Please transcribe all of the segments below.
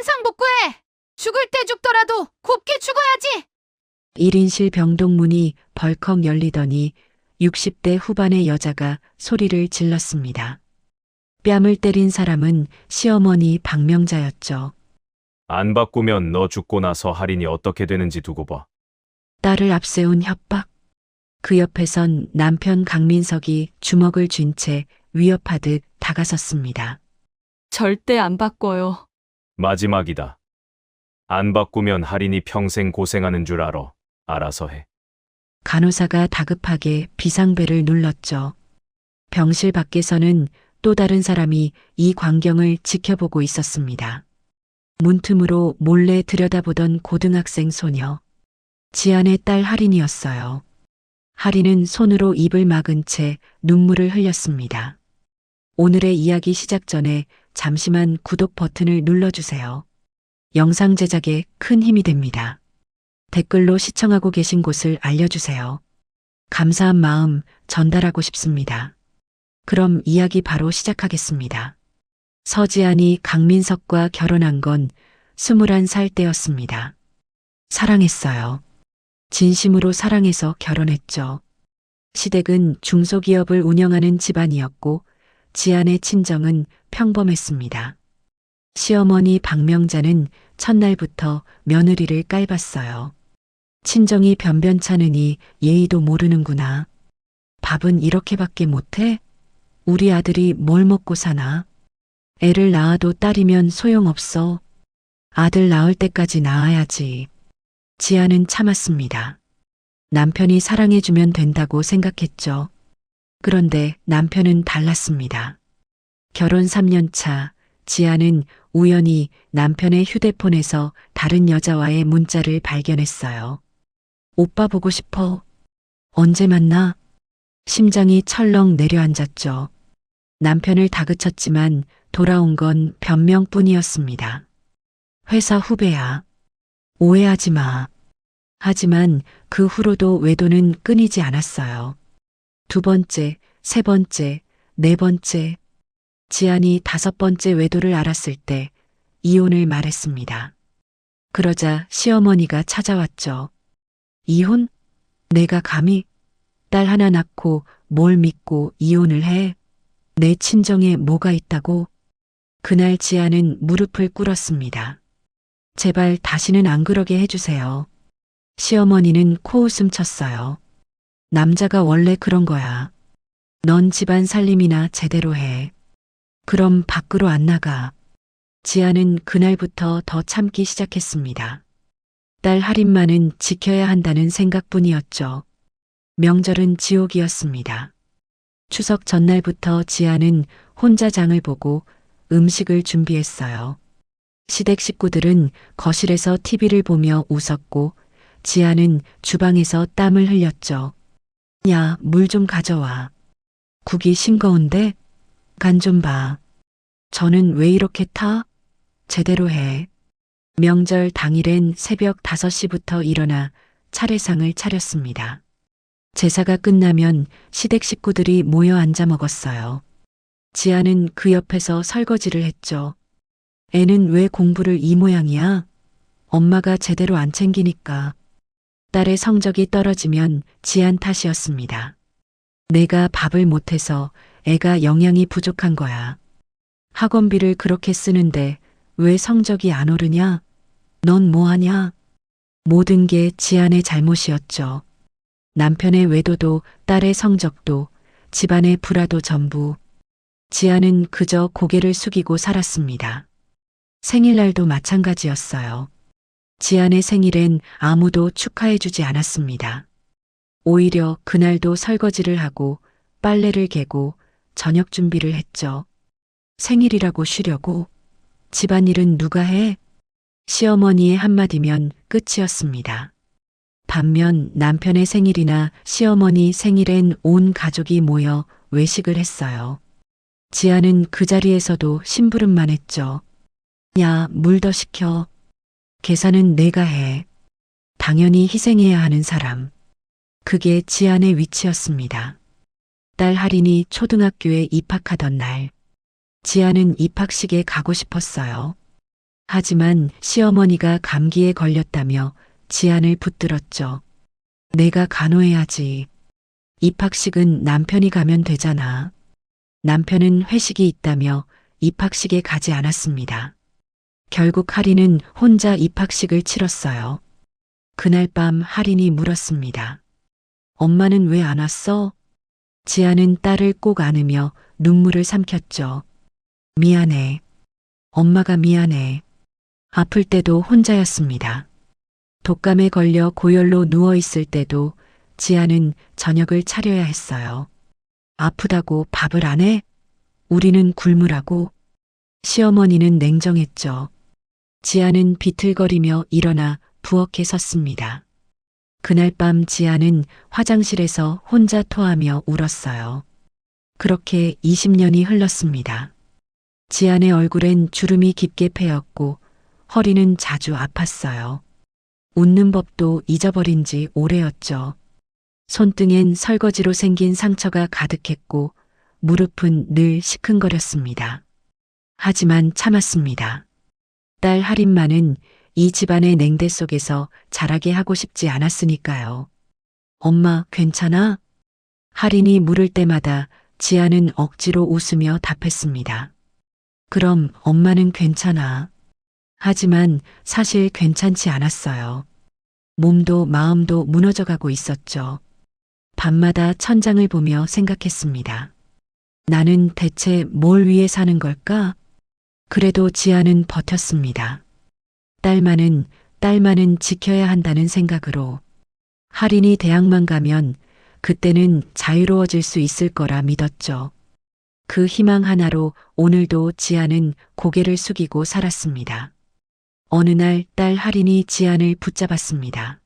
신상복구해! 죽을 때 죽더라도 곱게 죽어야지! 1인실 병동문이 벌컥 열리더니 60대 후반의 여자가 소리를 질렀습니다. 뺨을 때린 사람은 시어머니 박명자였죠. 안 바꾸면 너 죽고 나서 할인이 어떻게 되는지 두고 봐. 딸을 앞세운 협박. 그 옆에선 남편 강민석이 주먹을 쥔 채 위협하듯 다가섰습니다. 절대 안 바꿔요. 마지막이다. 안 바꾸면 할인이 평생 고생하는 줄 알아. 알아서 해. 간호사가 다급하게 비상벨을 눌렀죠. 병실 밖에서는 또 다른 사람이 이 광경을 지켜보고 있었습니다. 문틈으로 몰래 들여다보던 고등학생 소녀. 지안의 딸 할인이었어요. 할인은 손으로 입을 막은 채 눈물을 흘렸습니다. 오늘의 이야기 시작 전에 잠시만 구독 버튼을 눌러주세요. 영상 제작에 큰 힘이 됩니다. 댓글로 시청하고 계신 곳을 알려주세요. 감사한 마음 전달하고 싶습니다. 그럼 이야기 바로 시작하겠습니다. 서지안이 강민석과 결혼한 건 21살 때였습니다. 사랑했어요. 진심으로 사랑해서 결혼했죠. 시댁은 중소기업을 운영하는 집안이었고 지안의 친정은 평범했습니다. 시어머니 박명자는 첫날부터 며느리를 깔봤어요. 친정이 변변찮으니 예의도 모르는구나. 밥은 이렇게밖에 못해? 우리 아들이 뭘 먹고 사나? 애를 낳아도 딸이면 소용없어. 아들 낳을 때까지 낳아야지. 지아는 참았습니다. 남편이 사랑해주면 된다고 생각했죠. 그런데 남편은 달랐습니다. 결혼 3년 차, 지아는 우연히 남편의 휴대폰에서 다른 여자와의 문자를 발견했어요. 오빠 보고 싶어. 언제 만나? 심장이 철렁 내려앉았죠. 남편을 다그쳤지만 돌아온 건 변명뿐이었습니다. 회사 후배야. 오해하지 마. 하지만 그 후로도 외도는 끊이지 않았어요. 2번째, 3번째, 4번째. 지안이 5번째 외도를 알았을 때 이혼을 말했습니다. 그러자 시어머니가 찾아왔죠. 이혼? 내가 감히? 딸 하나 낳고 뭘 믿고 이혼을 해? 내 친정에 뭐가 있다고? 그날 지아는 무릎을 꿇었습니다. 제발 다시는 안 그러게 해주세요. 시어머니는 코웃음 쳤어요. 남자가 원래 그런 거야. 넌 집안 살림이나 제대로 해. 그럼 밖으로 안 나가. 지아는 그날부터 더 참기 시작했습니다. 딸 할인만은 지켜야 한다는 생각뿐이었죠. 명절은 지옥이었습니다. 추석 전날부터 지아는 혼자 장을 보고 음식을 준비했어요. 시댁 식구들은 거실에서 TV를 보며 웃었고 지아는 주방에서 땀을 흘렸죠. 야, 물 좀 가져와. 국이 싱거운데? 간 좀 봐. 저는 왜 이렇게 타? 제대로 해. 명절 당일엔 새벽 5시부터 일어나 차례상을 차렸습니다. 제사가 끝나면 시댁 식구들이 모여 앉아 먹었어요. 지아는 그 옆에서 설거지를 했죠. 애는 왜 공부를 이 모양이야? 엄마가 제대로 안 챙기니까. 딸의 성적이 떨어지면 지안 탓이었습니다. 내가 밥을 못해서 애가 영양이 부족한 거야. 학원비를 그렇게 쓰는데 왜 성적이 안 오르냐? 넌 뭐하냐? 모든 게 지안의 잘못이었죠. 남편의 외도도 딸의 성적도 집안의 불화도 전부. 지아는 그저 고개를 숙이고 살았습니다. 생일날도 마찬가지였어요. 지안의 생일엔 아무도 축하해주지 않았습니다. 오히려 그날도 설거지를 하고 빨래를 개고 저녁 준비를 했죠. 생일이라고 쉬려고? 집안일은 누가 해? 시어머니의 한마디면 끝이었습니다. 반면 남편의 생일이나 시어머니 생일엔 온 가족이 모여 외식을 했어요. 지아는 그 자리에서도 심부름만 했죠. 야, 물 더 시켜. 계산은 내가 해. 당연히 희생해야 하는 사람. 그게 지안의 위치였습니다. 딸 할인이 초등학교에 입학하던 날, 지안은 입학식에 가고 싶었어요. 하지만 시어머니가 감기에 걸렸다며 지안을 붙들었죠. 내가 간호해야지. 입학식은 남편이 가면 되잖아. 남편은 회식이 있다며 입학식에 가지 않았습니다. 결국 할인은 혼자 입학식을 치렀어요. 그날 밤 할인이 물었습니다. 엄마는 왜 안 왔어? 지아는 딸을 꼭 안으며 눈물을 삼켰죠. 미안해. 엄마가 미안해. 아플 때도 혼자였습니다. 독감에 걸려 고열로 누워있을 때도 지아는 저녁을 차려야 했어요. 아프다고 밥을 안 해? 우리는 굶으라고. 시어머니는 냉정했죠. 지아는 비틀거리며 일어나 부엌에 섰습니다. 그날 밤 지아는 화장실에서 혼자 토하며 울었어요. 그렇게 20년이 흘렀습니다. 지안의 얼굴엔 주름이 깊게 패였고 허리는 자주 아팠어요. 웃는 법도 잊어버린 지 오래였죠. 손등엔 설거지로 생긴 상처가 가득했고 무릎은 늘 시큰거렸습니다. 하지만 참았습니다. 딸 할인만은 이 집안의 냉대 속에서 자라게 하고 싶지 않았으니까요. 엄마, 괜찮아? 할인이 물을 때마다 지아는 억지로 웃으며 답했습니다. 그럼 엄마는 괜찮아. 하지만 사실 괜찮지 않았어요. 몸도 마음도 무너져가고 있었죠. 밤마다 천장을 보며 생각했습니다. 나는 대체 뭘 위해 사는 걸까? 그래도 지아는 버텼습니다. 딸만은 지켜야 한다는 생각으로. 할인이 대학만 가면 그때는 자유로워질 수 있을 거라 믿었죠. 그 희망 하나로 오늘도 지아는 고개를 숙이고 살았습니다. 어느 날 딸 할인이 지안을 붙잡았습니다.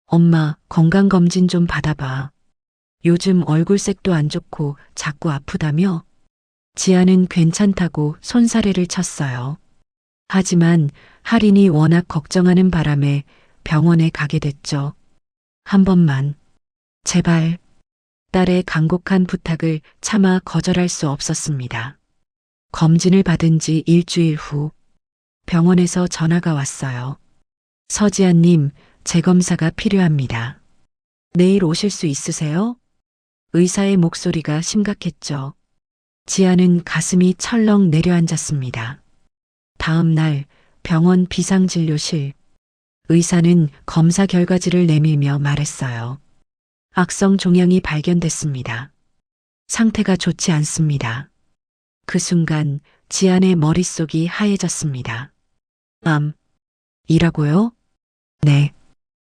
엄마, 건강검진 좀 받아봐. 요즘 얼굴색도 안 좋고 자꾸 아프다며? 지안은 괜찮다고 손사래를 쳤어요. 하지만 할인이 워낙 걱정하는 바람에 병원에 가게 됐죠. 한 번만. 제발. 딸의 간곡한 부탁을 차마 거절할 수 없었습니다. 검진을 받은 지 일주일 후 병원에서 전화가 왔어요. 서지안님, 재검사가 필요합니다. 내일 오실 수 있으세요? 의사의 목소리가 심각했죠. 지아는 가슴이 철렁 내려앉았습니다. 다음 날 병원 비상진료실. 의사는 검사 결과지를 내밀며 말했어요. 악성 종양이 발견됐습니다. 상태가 좋지 않습니다. 그 순간 지안의 머릿속이 하얘졌습니다. 이라고요? 네.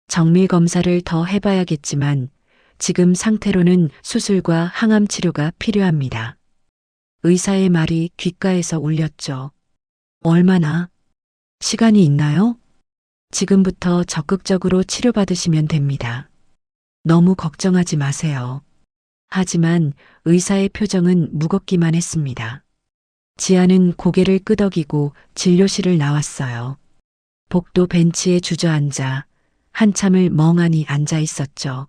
정밀 검사를 더 해봐야겠지만 지금 상태로는 수술과 항암 치료가 필요합니다. 의사의 말이 귓가에서 울렸죠. 얼마나? 시간이 있나요? 지금부터 적극적으로 치료받으시면 됩니다. 너무 걱정하지 마세요. 하지만 의사의 표정은 무겁기만 했습니다. 지아는 고개를 끄덕이고 진료실을 나왔어요. 복도 벤치에 주저앉아 한참을 멍하니 앉아 있었죠.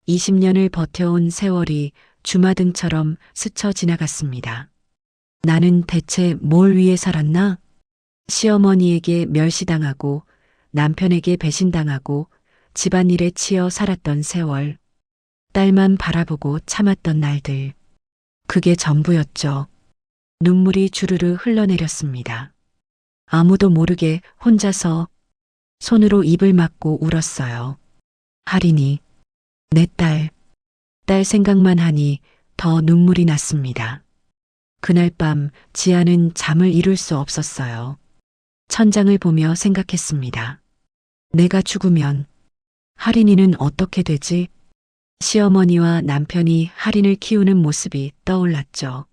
20년을 버텨온 세월이 주마등처럼 스쳐 지나갔습니다. 나는 대체 뭘 위해 살았나? 시어머니에게 멸시당하고 남편에게 배신당하고 집안일에 치여 살았던 세월. 딸만 바라보고 참았던 날들. 그게 전부였죠. 눈물이 주르르 흘러내렸습니다. 아무도 모르게 혼자서 손으로 입을 막고 울었어요. 할인이, 내 딸 생각만 하니 더 눈물이 났습니다. 그날 밤 지아는 잠을 이룰 수 없었어요. 천장을 보며 생각했습니다. 내가 죽으면 할인이는 어떻게 되지? 시어머니와 남편이 할인을 키우는 모습이 떠올랐죠.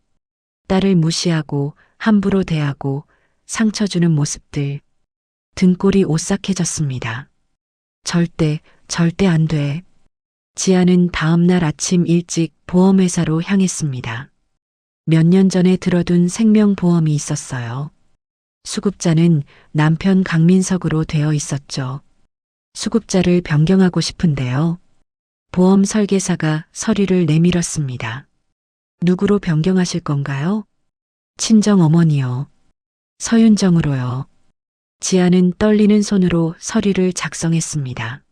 딸을 무시하고 함부로 대하고 상처 주는 모습들. 등골이 오싹해졌습니다. 절대 안 돼. 지아는 다음 날 아침 일찍 보험회사로 향했습니다. 몇 년 전에 들어둔 생명보험이 있었어요. 수급자는 남편 강민석으로 되어 있었죠. 수급자를 변경하고 싶은데요. 보험 설계사가 서류를 내밀었습니다. 누구로 변경하실 건가요? 친정 어머니요. 서윤정으로요. 지아는 떨리는 손으로 서류를 작성했습니다.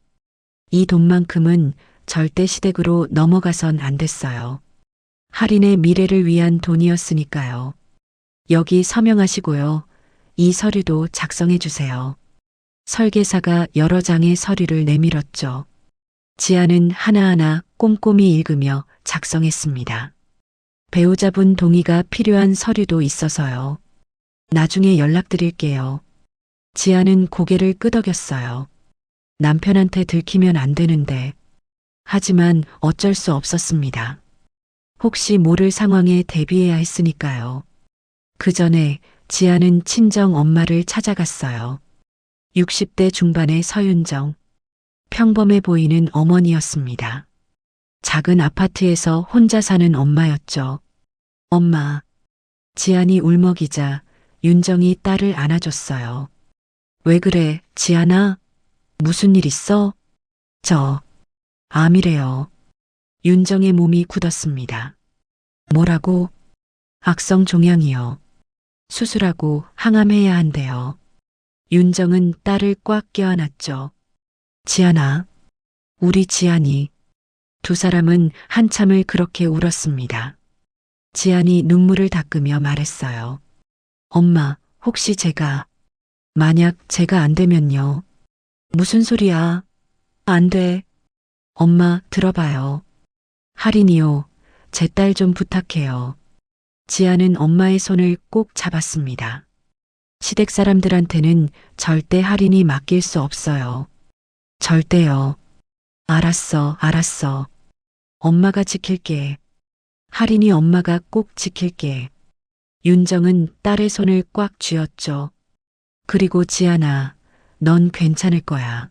이 돈만큼은 절대 시댁으로 넘어가선 안 됐어요. 할인의 미래를 위한 돈이었으니까요. 여기 서명하시고요. 이 서류도 작성해 주세요. 설계사가 여러 장의 서류를 내밀었죠. 지아는 하나하나 꼼꼼히 읽으며 작성했습니다. 배우자분 동의가 필요한 서류도 있어서요. 나중에 연락드릴게요. 지아는 고개를 끄덕였어요. 남편한테 들키면 안 되는데. 하지만 어쩔 수 없었습니다. 혹시 모를 상황에 대비해야 했으니까요. 그 전에 지아는 친정 엄마를 찾아갔어요. 60대 중반의 서윤정. 평범해 보이는 어머니였습니다. 작은 아파트에서 혼자 사는 엄마였죠. 엄마. 지안이 울먹이자 윤정이 딸을 안아줬어요. 왜 그래, 지안아? 무슨 일 있어? 암이래요. 윤정의 몸이 굳었습니다. 뭐라고? 악성 종양이요. 수술하고 항암해야 한대요. 윤정은 딸을 꽉 껴안았죠. 지안아, 우리 지안이. 두 사람은 한참을 그렇게 울었습니다. 지안이 눈물을 닦으며 말했어요. 엄마, 혹시 만약 제가 안 되면요. 무슨 소리야? 안 돼. 엄마, 들어봐요. 할인이요. 제 딸 좀 부탁해요. 지아는 엄마의 손을 꼭 잡았습니다. 시댁 사람들한테는 절대 할인이 맡길 수 없어요. 절대요. 알았어. 엄마가 지킬게. 할인이 엄마가 꼭 지킬게. 윤정은 딸의 손을 꽉 쥐었죠. 그리고 지아나, 넌 괜찮을 거야.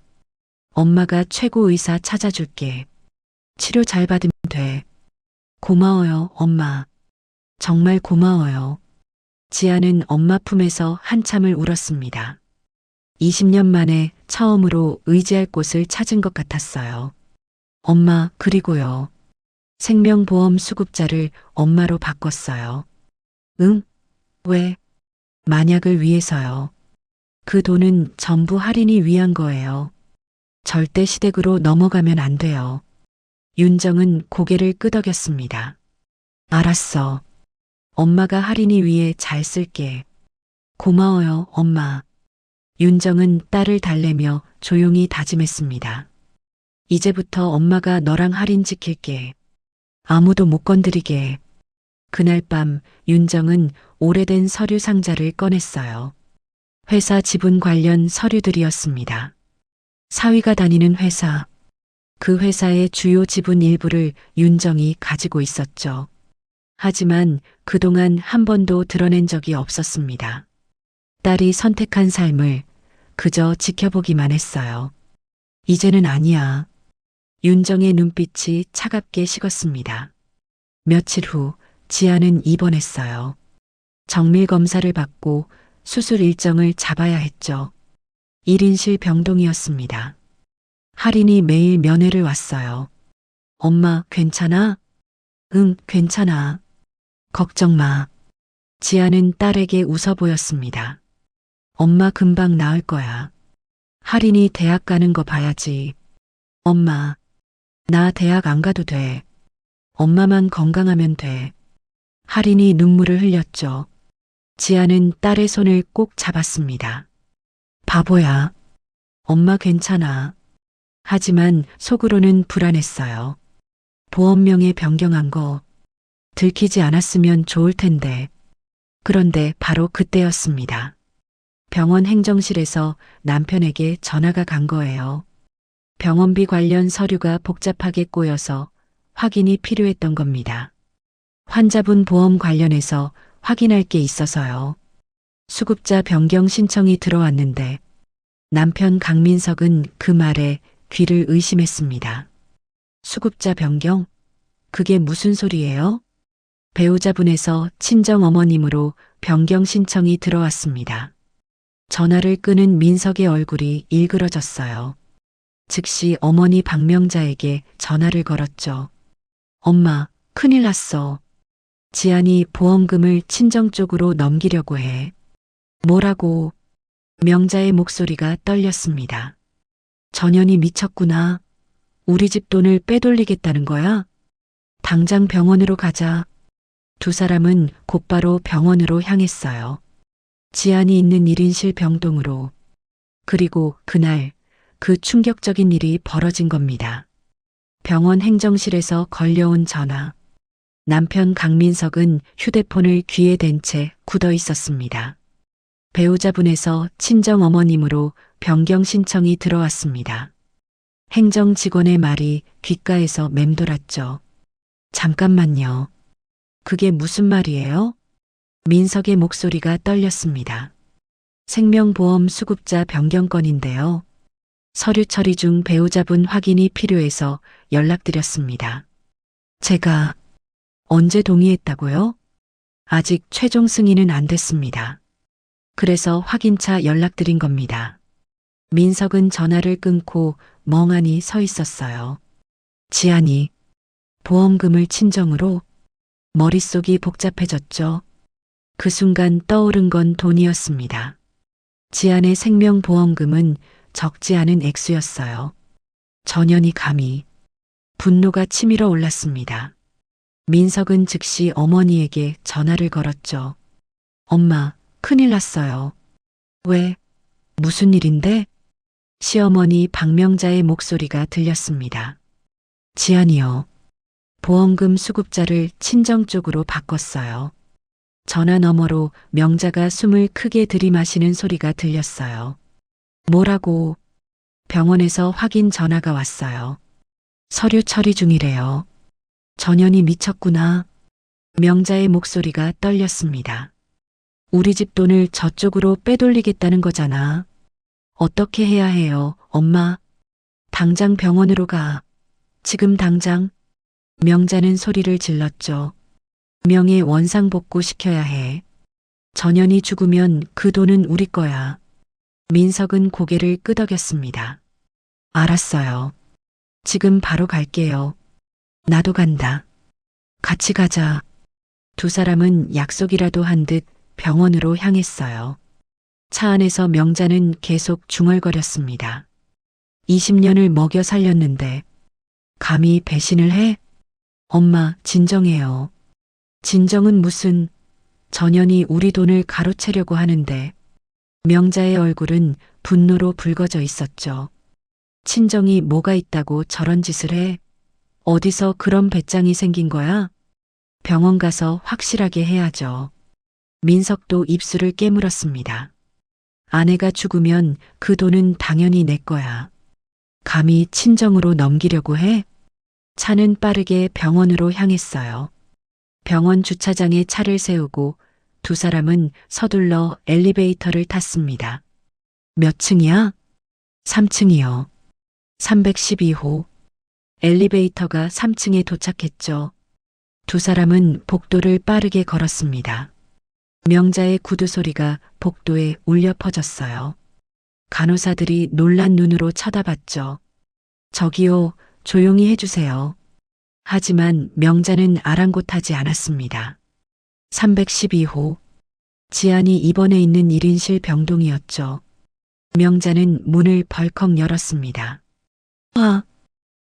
엄마가 최고 의사 찾아줄게. 치료 잘 받으면 돼. 고마워요, 엄마. 정말 고마워요. 지아는 엄마 품에서 한참을 울었습니다. 20년 만에 처음으로 의지할 곳을 찾은 것 같았어요. 엄마, 그리고요. 생명보험 수급자를 엄마로 바꿨어요. 응? 왜? 만약을 위해서요. 그 돈은 전부 할인이 위한 거예요. 절대 시댁으로 넘어가면 안 돼요. 윤정은 고개를 끄덕였습니다. 알았어. 엄마가 할인이 위해 잘 쓸게. 고마워요, 엄마. 윤정은 딸을 달래며 조용히 다짐했습니다. 이제부터 엄마가 너랑 할인 지킬게. 아무도 못 건드리게. 그날 밤 윤정은 오래된 서류 상자를 꺼냈어요. 회사 지분 관련 서류들이었습니다. 사위가 다니는 회사. 그 회사의 주요 지분 일부를 윤정이 가지고 있었죠. 하지만 그동안 한 번도 드러낸 적이 없었습니다. 딸이 선택한 삶을 그저 지켜보기만 했어요. 이제는 아니야. 윤정의 눈빛이 차갑게 식었습니다. 며칠 후 지아는 입원했어요. 정밀 검사를 받고 수술 일정을 잡아야 했죠. 1인실 병동이었습니다. 할인이 매일 면회를 왔어요. 엄마, 괜찮아? 응, 괜찮아. 걱정 마. 지아는 딸에게 웃어 보였습니다. 엄마 금방 나을 거야. 할인이 대학 가는 거 봐야지. 엄마, 나 대학 안 가도 돼. 엄마만 건강하면 돼. 할인이 눈물을 흘렸죠. 지아는 딸의 손을 꼭 잡았습니다. 바보야. 엄마 괜찮아. 하지만 속으로는 불안했어요. 보험명에 변경한 거 들키지 않았으면 좋을 텐데. 그런데 바로 그때였습니다. 병원 행정실에서 남편에게 전화가 간 거예요. 병원비 관련 서류가 복잡하게 꼬여서 확인이 필요했던 겁니다. 환자분 보험 관련해서 확인할 게 있어서요. 수급자 변경 신청이 들어왔는데 남편 강민석은 그 말에 귀를 의심했습니다. 수급자 변경? 그게 무슨 소리예요? 배우자분에서 친정 어머님으로 변경 신청이 들어왔습니다. 전화를 끄는 민석의 얼굴이 일그러졌어요. 즉시 어머니 박명자에게 전화를 걸었죠. 엄마, 큰일 났어. 지안이 보험금을 친정 쪽으로 넘기려고 해. 뭐라고? 명자의 목소리가 떨렸습니다. 전현이 미쳤구나. 우리 집 돈을 빼돌리겠다는 거야? 당장 병원으로 가자. 두 사람은 곧바로 병원으로 향했어요. 지안이 있는 1인실 병동으로. 그리고 그날 그 충격적인 일이 벌어진 겁니다. 병원 행정실에서 걸려온 전화. 남편 강민석은 휴대폰을 귀에 댄 채 굳어 있었습니다. 배우자분에서 친정 어머님으로 변경 신청이 들어왔습니다. 행정 직원의 말이 귓가에서 맴돌았죠. 잠깐만요. 그게 무슨 말이에요? 민석의 목소리가 떨렸습니다. 생명보험 수급자 변경 건인데요. 서류 처리 중 배우자분 확인이 필요해서 연락드렸습니다. 제가 언제 동의했다고요? 아직 최종 승인은 안 됐습니다. 그래서 확인차 연락드린 겁니다. 민석은 전화를 끊고 멍하니 서 있었어요. 지안이 보험금을 친정으로. 머릿속이 복잡해졌죠. 그 순간 떠오른 건 돈이었습니다. 지안의 생명보험금은 적지 않은 액수였어요. 전현이 감히. 분노가 치밀어 올랐습니다. 민석은 즉시 어머니에게 전화를 걸었죠. 엄마, 큰일 났어요. 왜? 무슨 일인데? 시어머니 박명자의 목소리가 들렸습니다. 지안이요. 보험금 수급자를 친정 쪽으로 바꿨어요. 전화 너머로 명자가 숨을 크게 들이마시는 소리가 들렸어요. 뭐라고? 병원에서 확인 전화가 왔어요. 서류 처리 중이래요. 전현이 미쳤구나. 명자의 목소리가 떨렸습니다. 우리 집 돈을 저쪽으로 빼돌리겠다는 거잖아. 어떻게 해야 해요, 엄마? 당장 병원으로 가. 지금 당장. 명자는 소리를 질렀죠. 명예 원상복구 시켜야 해. 전현이 죽으면 그 돈은 우리 거야. 민석은 고개를 끄덕였습니다. 알았어요. 지금 바로 갈게요. 나도 간다. 같이 가자. 두 사람은 약속이라도 한 듯 병원으로 향했어요. 차 안에서 명자는 계속 중얼거렸습니다. 20년을 먹여 살렸는데 감히 배신을 해? 엄마, 진정해요. 진정은 무슨. 전현이 우리 돈을 가로채려고 하는데. 명자의 얼굴은 분노로 붉어져 있었죠. 친정이 뭐가 있다고 저런 짓을 해? 어디서 그런 배짱이 생긴 거야? 병원 가서 확실하게 해야죠. 민석도 입술을 깨물었습니다. 아내가 죽으면 그 돈은 당연히 내 거야. 감히 친정으로 넘기려고 해? 차는 빠르게 병원으로 향했어요. 병원 주차장에 차를 세우고 두 사람은 서둘러 엘리베이터를 탔습니다. 몇 층이야? 3층이요. 312호. 엘리베이터가 3층에 도착했죠. 두 사람은 복도를 빠르게 걸었습니다. 명자의 구두 소리가 복도에 울려 퍼졌어요. 간호사들이 놀란 눈으로 쳐다봤죠. 저기요, 조용히 해주세요. 하지만 명자는 아랑곳하지 않았습니다. 312호. 지안이 입원해 있는 1인실 병동이었죠. 명자는 문을 벌컥 열었습니다. 와!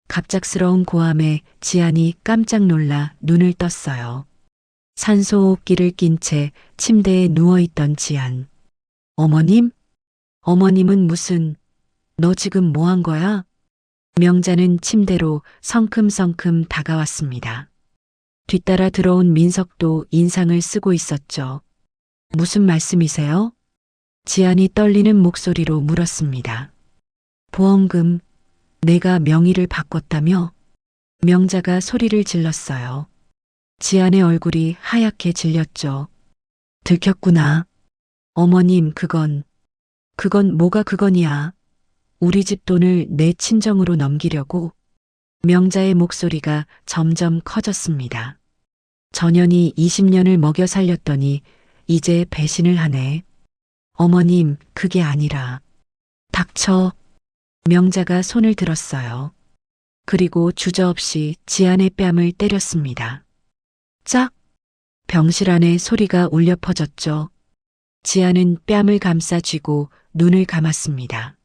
갑작스러운 고함에 지안이 깜짝 놀라 눈을 떴어요. 산소호흡기를 낀 채 침대에 누워있던 지안. 어머님? 어머님은 무슨. 너 지금 뭐 한 거야? 명자는 침대로 성큼성큼 다가왔습니다. 뒤따라 들어온 민석도 인상을 쓰고 있었죠. 무슨 말씀이세요? 지안이 떨리는 목소리로 물었습니다. 보험금, 내가 명의를 바꿨다며? 명자가 소리를 질렀어요. 지안의 얼굴이 하얗게 질렸죠. 들켰구나. 어머님, 그건 뭐가 그건이야. 우리 집 돈을 내 친정으로 넘기려고. 명자의 목소리가 점점 커졌습니다. 전현이 20년을 먹여 살렸더니 이제 배신을 하네. 어머님, 그게 아니라. 닥쳐. 명자가 손을 들었어요. 그리고 주저없이 지안의 뺨을 때렸습니다. 짝! 병실 안에 소리가 울려 퍼졌죠. 지안은 뺨을 감싸 쥐고 눈을 감았습니다.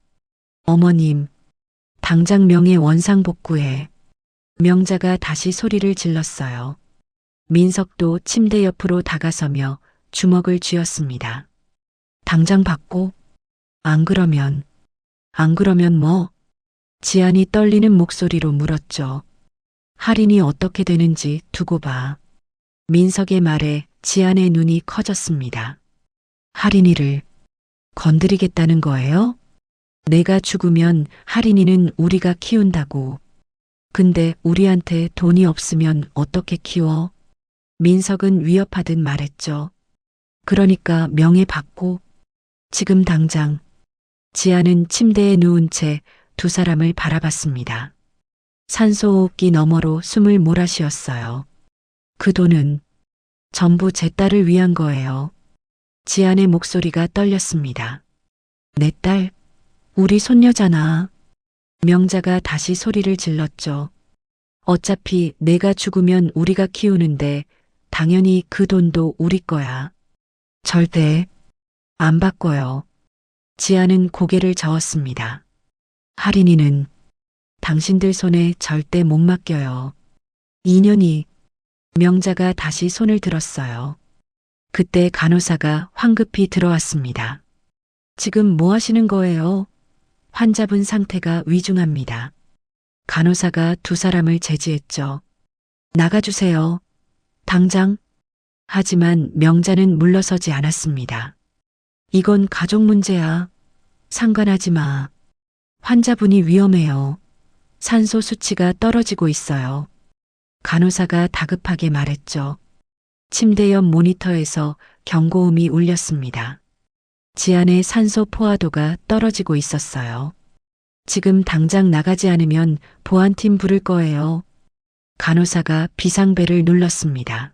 어머님, 당장 명예 원상복구해. 명자가 다시 소리를 질렀어요. 민석도 침대 옆으로 다가서며 주먹을 쥐었습니다. 당장 받고? 안 그러면 뭐? 지안이 떨리는 목소리로 물었죠. 할인이 어떻게 되는지 두고 봐. 민석의 말에 지안의 눈이 커졌습니다. 할인이를 건드리겠다는 거예요? 내가 죽으면 할인이는 우리가 키운다고. 근데 우리한테 돈이 없으면 어떻게 키워? 민석은 위협하듯 말했죠. 그러니까 명예 받고 지금 당장. 지아는 침대에 누운 채 두 사람을 바라봤습니다. 산소호흡기 너머로 숨을 몰아쉬었어요. 그 돈은 전부 제 딸을 위한 거예요. 지안의 목소리가 떨렸습니다. 내 딸, 우리 손녀잖아. 명자가 다시 소리를 질렀죠. 어차피 내가 죽으면 우리가 키우는데 당연히 그 돈도 우리 거야. 절대 안 바꿔요. 지아는 고개를 저었습니다. 할인이는 당신들 손에 절대 못 맡겨요. 2년이 명자가 다시 손을 들었어요. 그때 간호사가 황급히 들어왔습니다. 지금 뭐 하시는 거예요? 환자분 상태가 위중합니다. 간호사가 두 사람을 제지했죠. 나가주세요. 당장. 하지만 명자는 물러서지 않았습니다. 이건 가족 문제야. 상관하지 마. 환자분이 위험해요. 산소 수치가 떨어지고 있어요. 간호사가 다급하게 말했죠. 침대 옆 모니터에서 경고음이 울렸습니다. 지안의 산소 포화도가 떨어지고 있었어요. 지금 당장 나가지 않으면 보안팀 부를 거예요. 간호사가 비상벨을 눌렀습니다.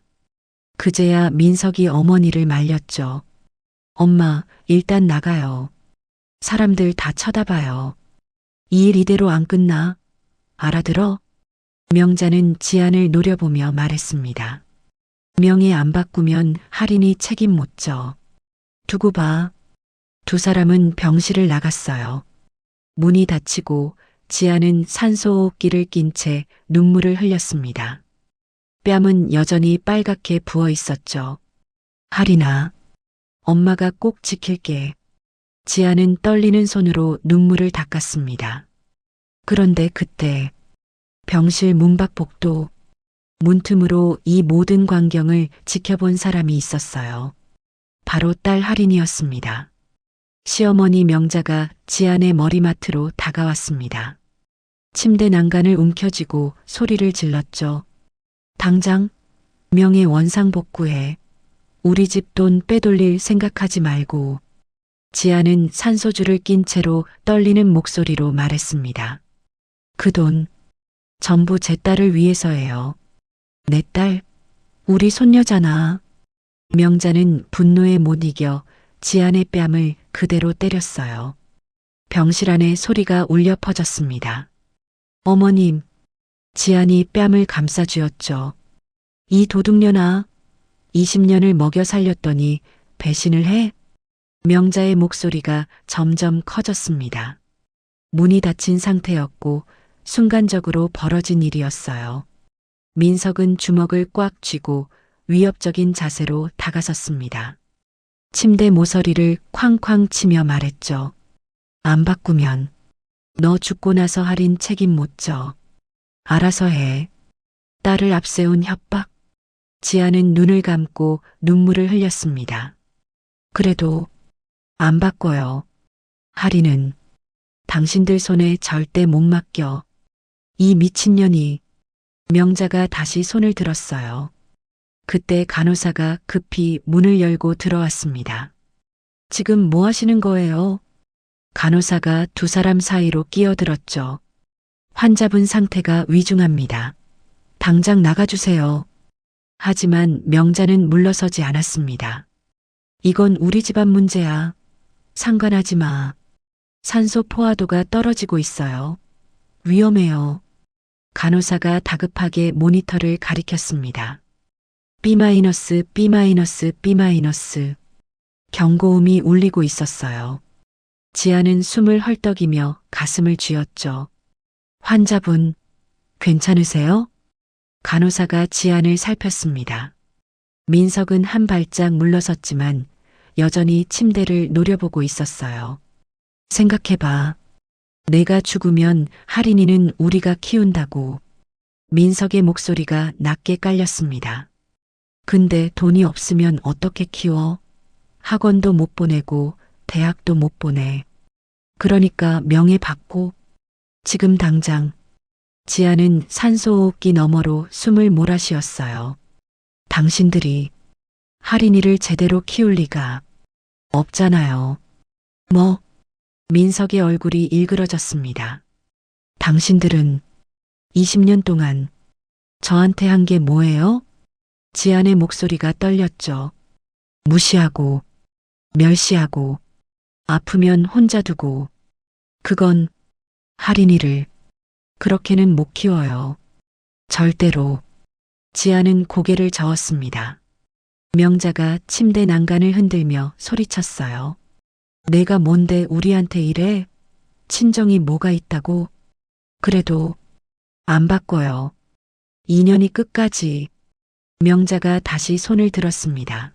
그제야 민석이 어머니를 말렸죠. 엄마, 일단 나가요. 사람들 다 쳐다봐요. 이 일 이대로 안 끝나. 알아들어? 명자는 지안을 노려보며 말했습니다. 명예 안 바꾸면 할인이 책임 못 져. 두고 봐. 두 사람은 병실을 나갔어요. 문이 닫히고 지안은 산소호흡기를 낀 채 눈물을 흘렸습니다. 뺨은 여전히 빨갛게 부어 있었죠. 할인아, 엄마가 꼭 지킬게. 지안은 떨리는 손으로 눈물을 닦았습니다. 그런데 그때 병실 문밖 복도 문틈으로 이 모든 광경을 지켜본 사람이 있었어요. 바로 딸 할인이었습니다. 시어머니 명자가 지안의 머리맡으로 다가왔습니다. 침대 난간을 움켜쥐고 소리를 질렀죠. 당장 명예 원상복구해. 우리 집 돈 빼돌릴 생각하지 말고. 지아는 산소줄을 낀 채로 떨리는 목소리로 말했습니다. 그 돈 전부 제 딸을 위해서예요. 내 딸, 우리 손녀잖아. 명자는 분노에 못 이겨 지안의 뺨을 그대로 때렸어요. 병실 안에 소리가 울려 퍼졌습니다. 어머님, 지안이 뺨을 감싸쥐었죠. 이 도둑년아, 20년을 먹여 살렸더니 배신을 해? 명자의 목소리가 점점 커졌습니다. 문이 닫힌 상태였고 순간적으로 벌어진 일이었어요. 민석은 주먹을 꽉 쥐고 위협적인 자세로 다가섰습니다. 침대 모서리를 쾅쾅 치며 말했죠. 안 바꾸면 너 죽고 나서 할인 책임 못 져. 알아서 해. 딸을 앞세운 협박. 지아는 눈을 감고 눈물을 흘렸습니다. 그래도 안 바꿔요. 할인은 당신들 손에 절대 못 맡겨. 이 미친년이. 명자가 다시 손을 들었어요. 그때 간호사가 급히 문을 열고 들어왔습니다. 지금 뭐 하시는 거예요? 간호사가 두 사람 사이로 끼어들었죠. 환자분 상태가 위중합니다. 당장 나가주세요. 하지만 명자는 물러서지 않았습니다. 이건 우리 집안 문제야. 상관하지 마. 산소 포화도가 떨어지고 있어요. 위험해요. 간호사가 다급하게 모니터를 가리켰습니다. B-, B-, B-. 경고음이 울리고 있었어요. 지아는 숨을 헐떡이며 가슴을 쥐었죠. 환자분, 괜찮으세요? 간호사가 지안을 살폈습니다. 민석은 한 발짝 물러섰지만 여전히 침대를 노려보고 있었어요. 생각해봐. 내가 죽으면 할인이는 우리가 키운다고. 민석의 목소리가 낮게 깔렸습니다. 근데 돈이 없으면 어떻게 키워? 학원도 못 보내고 대학도 못 보내. 그러니까 명예 받고 지금 당장. 지아는 산소호흡기 너머로 숨을 몰아쉬었어요. 당신들이 할인이를 제대로 키울 리가 없잖아요. 뭐? 민석의 얼굴이 일그러졌습니다. 당신들은 20년 동안 저한테 한 게 뭐예요? 지안의 목소리가 떨렸죠. 무시하고, 멸시하고, 아프면 혼자 두고, 그건 할인이를 그렇게는 못 키워요. 절대로. 지아는 고개를 저었습니다. 명자가 침대 난간을 흔들며 소리쳤어요. 내가 뭔데 우리한테 이래? 친정이 뭐가 있다고? 그래도 안 바꿔요. 2년이 끝까지. 명자가 다시 손을 들었습니다.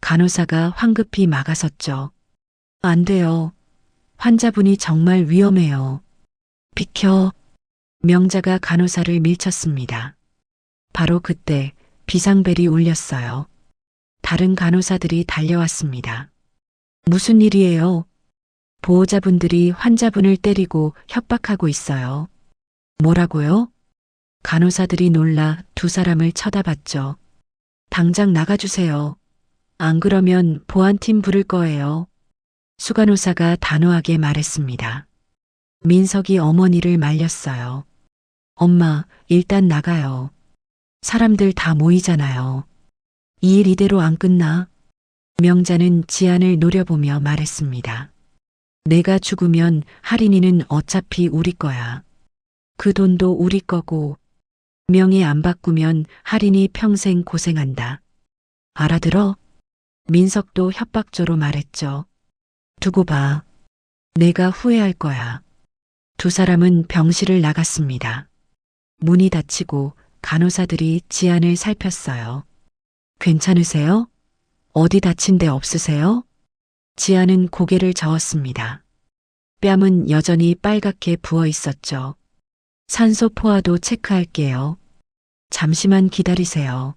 간호사가 황급히 막아섰죠. 안 돼요. 환자분이 정말 위험해요. 비켜. 명자가 간호사를 밀쳤습니다. 바로 그때 비상벨이 울렸어요. 다른 간호사들이 달려왔습니다. 무슨 일이에요? 보호자분들이 환자분을 때리고 협박하고 있어요. 뭐라고요? 간호사들이 놀라 두 사람을 쳐다봤죠. 당장 나가주세요. 안 그러면 보안팀 부를 거예요. 수간호사가 단호하게 말했습니다. 민석이 어머니를 말렸어요. 엄마, 일단 나가요. 사람들 다 모이잖아요. 이 일 이대로 안 끝나? 명자는 지안을 노려보며 말했습니다. 내가 죽으면 할인이는 어차피 우리 거야. 그 돈도 우리 거고 명예 안 바꾸면 할인이 평생 고생한다. 알아들어? 민석도 협박조로 말했죠. 두고 봐. 내가 후회할 거야. 두 사람은 병실을 나갔습니다. 문이 닫히고 간호사들이 지안을 살폈어요. 괜찮으세요? 어디 다친 데 없으세요? 지안은 고개를 저었습니다. 뺨은 여전히 빨갛게 부어 있었죠. 산소 포화도 체크할게요. 잠시만 기다리세요.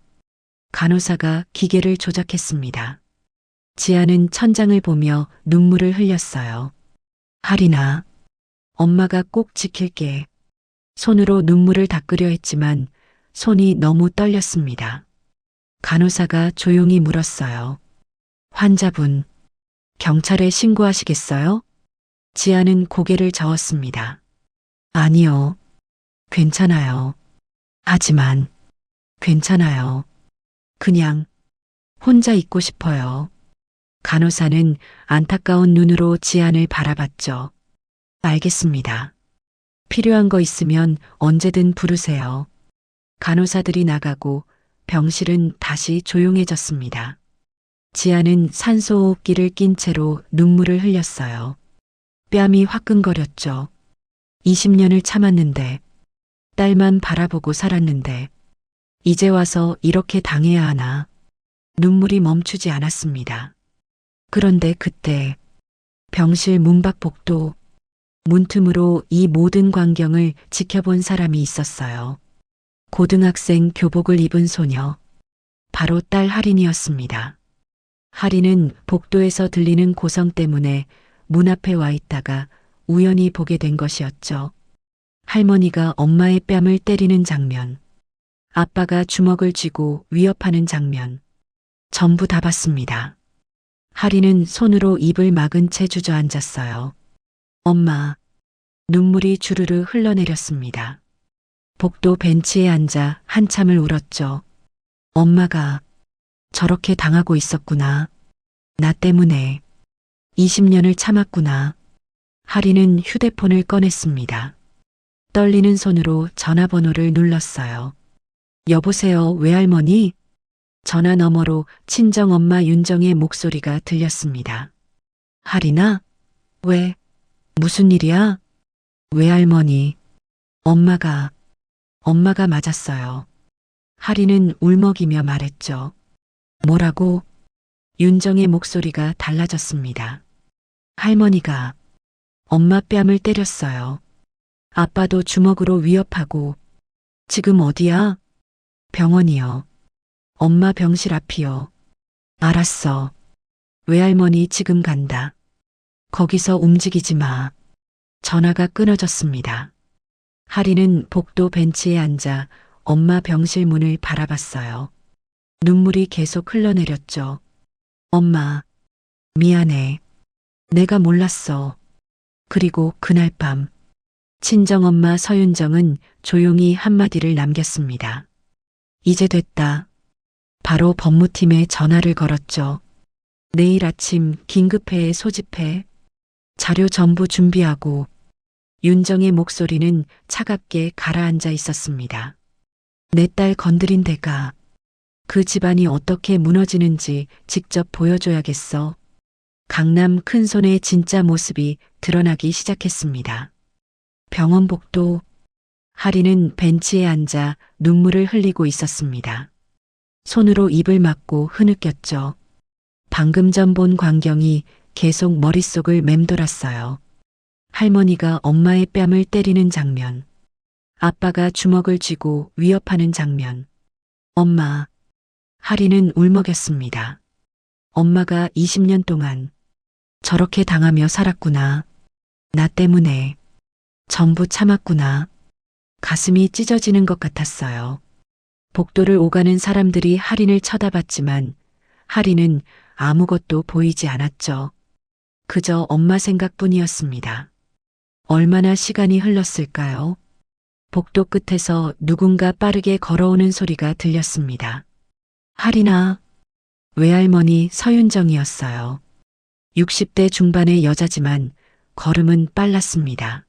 간호사가 기계를 조작했습니다. 지안은 천장을 보며 눈물을 흘렸어요. 할인아, 엄마가 꼭 지킬게. 손으로 눈물을 닦으려 했지만 손이 너무 떨렸습니다. 간호사가 조용히 물었어요. 환자분, 경찰에 신고하시겠어요? 지아는 고개를 저었습니다. 아니요. 괜찮아요. 하지만 괜찮아요. 그냥 혼자 있고 싶어요. 간호사는 안타까운 눈으로 지안을 바라봤죠. 알겠습니다. 필요한 거 있으면 언제든 부르세요. 간호사들이 나가고 병실은 다시 조용해졌습니다. 지아는 산소호흡기를 낀 채로 눈물을 흘렸어요. 뺨이 화끈거렸죠. 20년을 참았는데, 딸만 바라보고 살았는데, 이제 와서 이렇게 당해야 하나. 눈물이 멈추지 않았습니다. 그런데 그때 병실 문밖 복도 문틈으로 이 모든 광경을 지켜본 사람이 있었어요. 고등학생 교복을 입은 소녀. 바로 딸 할인이었습니다. 할인은 복도에서 들리는 고성 때문에 문 앞에 와 있다가 우연히 보게 된 것이었죠. 할머니가 엄마의 뺨을 때리는 장면, 아빠가 주먹을 쥐고 위협하는 장면, 전부 다 봤습니다. 할인은 손으로 입을 막은 채 주저앉았어요. 엄마, 눈물이 주르르 흘러내렸습니다. 복도 벤치에 앉아 한참을 울었죠. 엄마가 저렇게 당하고 있었구나. 나 때문에 20년을 참았구나. 할인은 휴대폰을 꺼냈습니다. 떨리는 손으로 전화번호를 눌렀어요. 여보세요, 외할머니? 전화 너머로 친정엄마 윤정의 목소리가 들렸습니다. 할인아? 왜? 무슨 일이야? 외할머니. 엄마가 맞았어요. 하리는 울먹이며 말했죠. 뭐라고? 윤정의 목소리가 달라졌습니다. 할머니가 엄마 뺨을 때렸어요. 아빠도 주먹으로 위협하고. 지금 어디야? 병원이요. 엄마 병실 앞이요. 알았어. 외할머니 지금 간다. 거기서 움직이지 마. 전화가 끊어졌습니다. 하리는 복도 벤치에 앉아 엄마 병실 문을 바라봤어요. 눈물이 계속 흘러내렸죠. 엄마, 미안해. 내가 몰랐어. 그리고 그날 밤, 친정엄마 서윤정은 조용히 한마디를 남겼습니다. 이제 됐다. 바로 법무팀에 전화를 걸었죠. 내일 아침 긴급회에 소집해. 자료 전부 준비하고. 윤정의 목소리는 차갑게 가라앉아 있었습니다. 내 딸 건드린 데가 그 집안이 어떻게 무너지는지 직접 보여줘야겠어. 강남 큰손의 진짜 모습이 드러나기 시작했습니다. 병원 복도. 하리는 벤치에 앉아 눈물을 흘리고 있었습니다. 손으로 입을 막고 흐느꼈죠. 방금 전 본 광경이 계속 머릿속을 맴돌았어요. 할머니가 엄마의 뺨을 때리는 장면. 아빠가 주먹을 쥐고 위협하는 장면. 엄마. 하리는 울먹였습니다. 엄마가 20년 동안 저렇게 당하며 살았구나. 나 때문에. 전부 참았구나. 가슴이 찢어지는 것 같았어요. 복도를 오가는 사람들이 하린을 쳐다봤지만 하린은 아무것도 보이지 않았죠. 그저 엄마 생각뿐이었습니다. 얼마나 시간이 흘렀을까요? 복도 끝에서 누군가 빠르게 걸어오는 소리가 들렸습니다. 하린아. 외할머니 서윤정이었어요. 60대 중반의 여자지만 걸음은 빨랐습니다.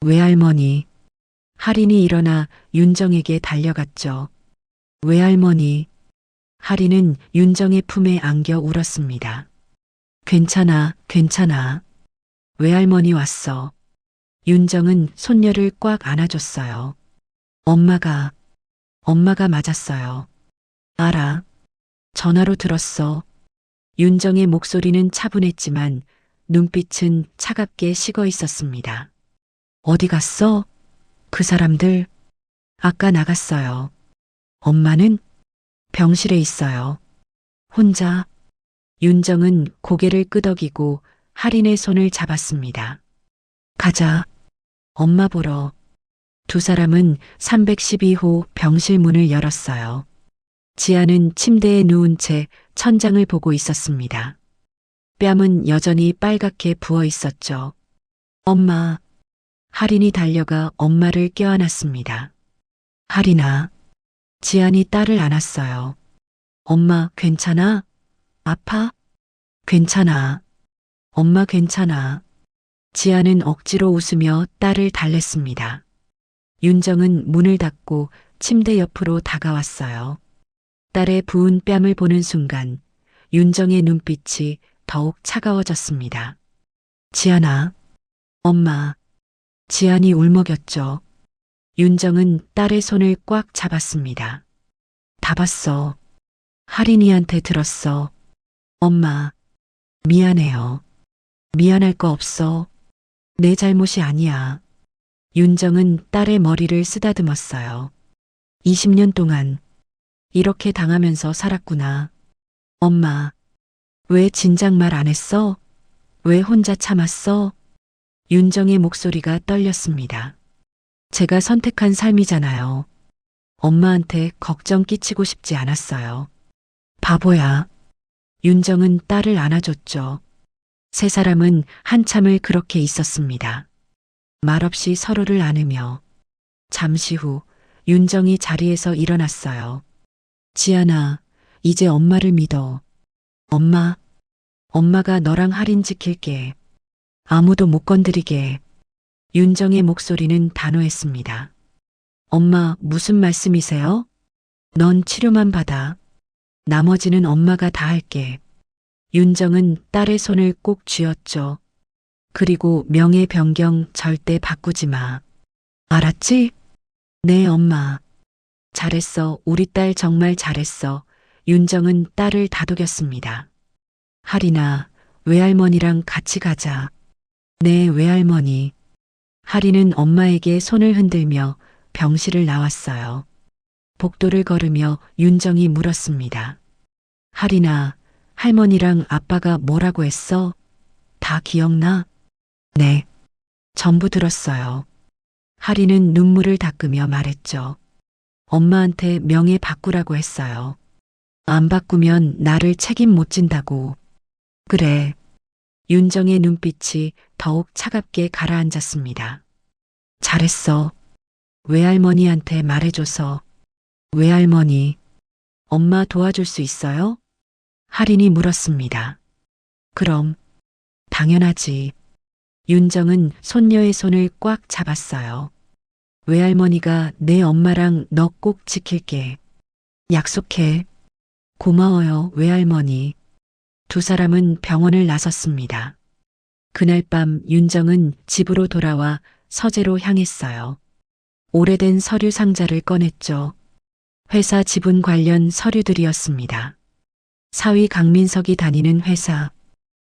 외할머니. 하린이 일어나 윤정에게 달려갔죠. 외할머니. 하린은 윤정의 품에 안겨 울었습니다. 괜찮아, 괜찮아. 외할머니 왔어. 윤정은 손녀를 꽉 안아줬어요. 엄마가 맞았어요. 알아. 전화로 들었어. 윤정의 목소리는 차분했지만 눈빛은 차갑게 식어 있었습니다. 어디 갔어? 그 사람들? 아까 나갔어요. 엄마는? 병실에 있어요. 혼자? 윤정은 고개를 끄덕이고 하린의 손을 잡았습니다. 가자. 엄마 보러. 두 사람은 312호 병실 문을 열었어요. 지아는 침대에 누운 채 천장을 보고 있었습니다. 뺨은 여전히 빨갛게 부어 있었죠. 엄마. 하린이 달려가 엄마를 껴안았습니다. 하린아. 지안이 딸을 안았어요. 엄마 괜찮아? 아파? 괜찮아. 엄마 괜찮아. 지아는 억지로 웃으며 딸을 달랬습니다. 윤정은 문을 닫고 침대 옆으로 다가왔어요. 딸의 부은 뺨을 보는 순간 윤정의 눈빛이 더욱 차가워졌습니다. 지안아. 엄마. 지안이 울먹였죠. 윤정은 딸의 손을 꽉 잡았습니다. 다 봤어. 하린이한테 들었어. 엄마. 미안해요. 미안할 거 없어. 내 잘못이 아니야. 윤정은 딸의 머리를 쓰다듬었어요. 20년 동안 이렇게 당하면서 살았구나. 엄마. 왜 진작 말 안 했어? 왜 혼자 참았어? 윤정의 목소리가 떨렸습니다. 제가 선택한 삶이잖아요. 엄마한테 걱정 끼치고 싶지 않았어요. 바보야. 윤정은 딸을 안아줬죠. 세 사람은 한참을 그렇게 있었습니다. 말없이 서로를 안으며. 잠시 후 윤정이 자리에서 일어났어요. 지안아, 이제 엄마를 믿어. 엄마가 너랑 할인 지킬게. 아무도 못 건드리게. 윤정의 목소리는 단호했습니다. 엄마, 무슨 말씀이세요? 넌 치료만 받아. 나머지는 엄마가 다 할게. 윤정은 딸의 손을 꼭 쥐었죠. 그리고 명예 변경 절대 바꾸지 마. 알았지? 네, 엄마. 잘했어. 우리 딸 정말 잘했어. 윤정은 딸을 다독였습니다. 하리나, 외할머니랑 같이 가자. 네, 외할머니. 하리는 엄마에게 손을 흔들며 병실을 나왔어요. 복도를 걸으며 윤정이 물었습니다. 하리나, 할머니랑 아빠가 뭐라고 했어? 다 기억나? 네. 전부 들었어요. 하리는 눈물을 닦으며 말했죠. 엄마한테 명예 바꾸라고 했어요. 안 바꾸면 나를 책임 못 진다고. 그래. 윤정의 눈빛이 더욱 차갑게 가라앉았습니다. 잘했어. 외할머니한테 말해줘서. 외할머니, 엄마 도와줄 수 있어요? 할인이 물었습니다. 그럼, 당연하지. 윤정은 손녀의 손을 꽉 잡았어요. 외할머니가 내 엄마랑 너 꼭 지킬게. 약속해. 고마워요, 외할머니. 두 사람은 병원을 나섰습니다. 그날 밤 윤정은 집으로 돌아와 서재로 향했어요. 오래된 서류 상자를 꺼냈죠. 회사 지분 관련 서류들이었습니다. 사위 강민석이 다니는 회사,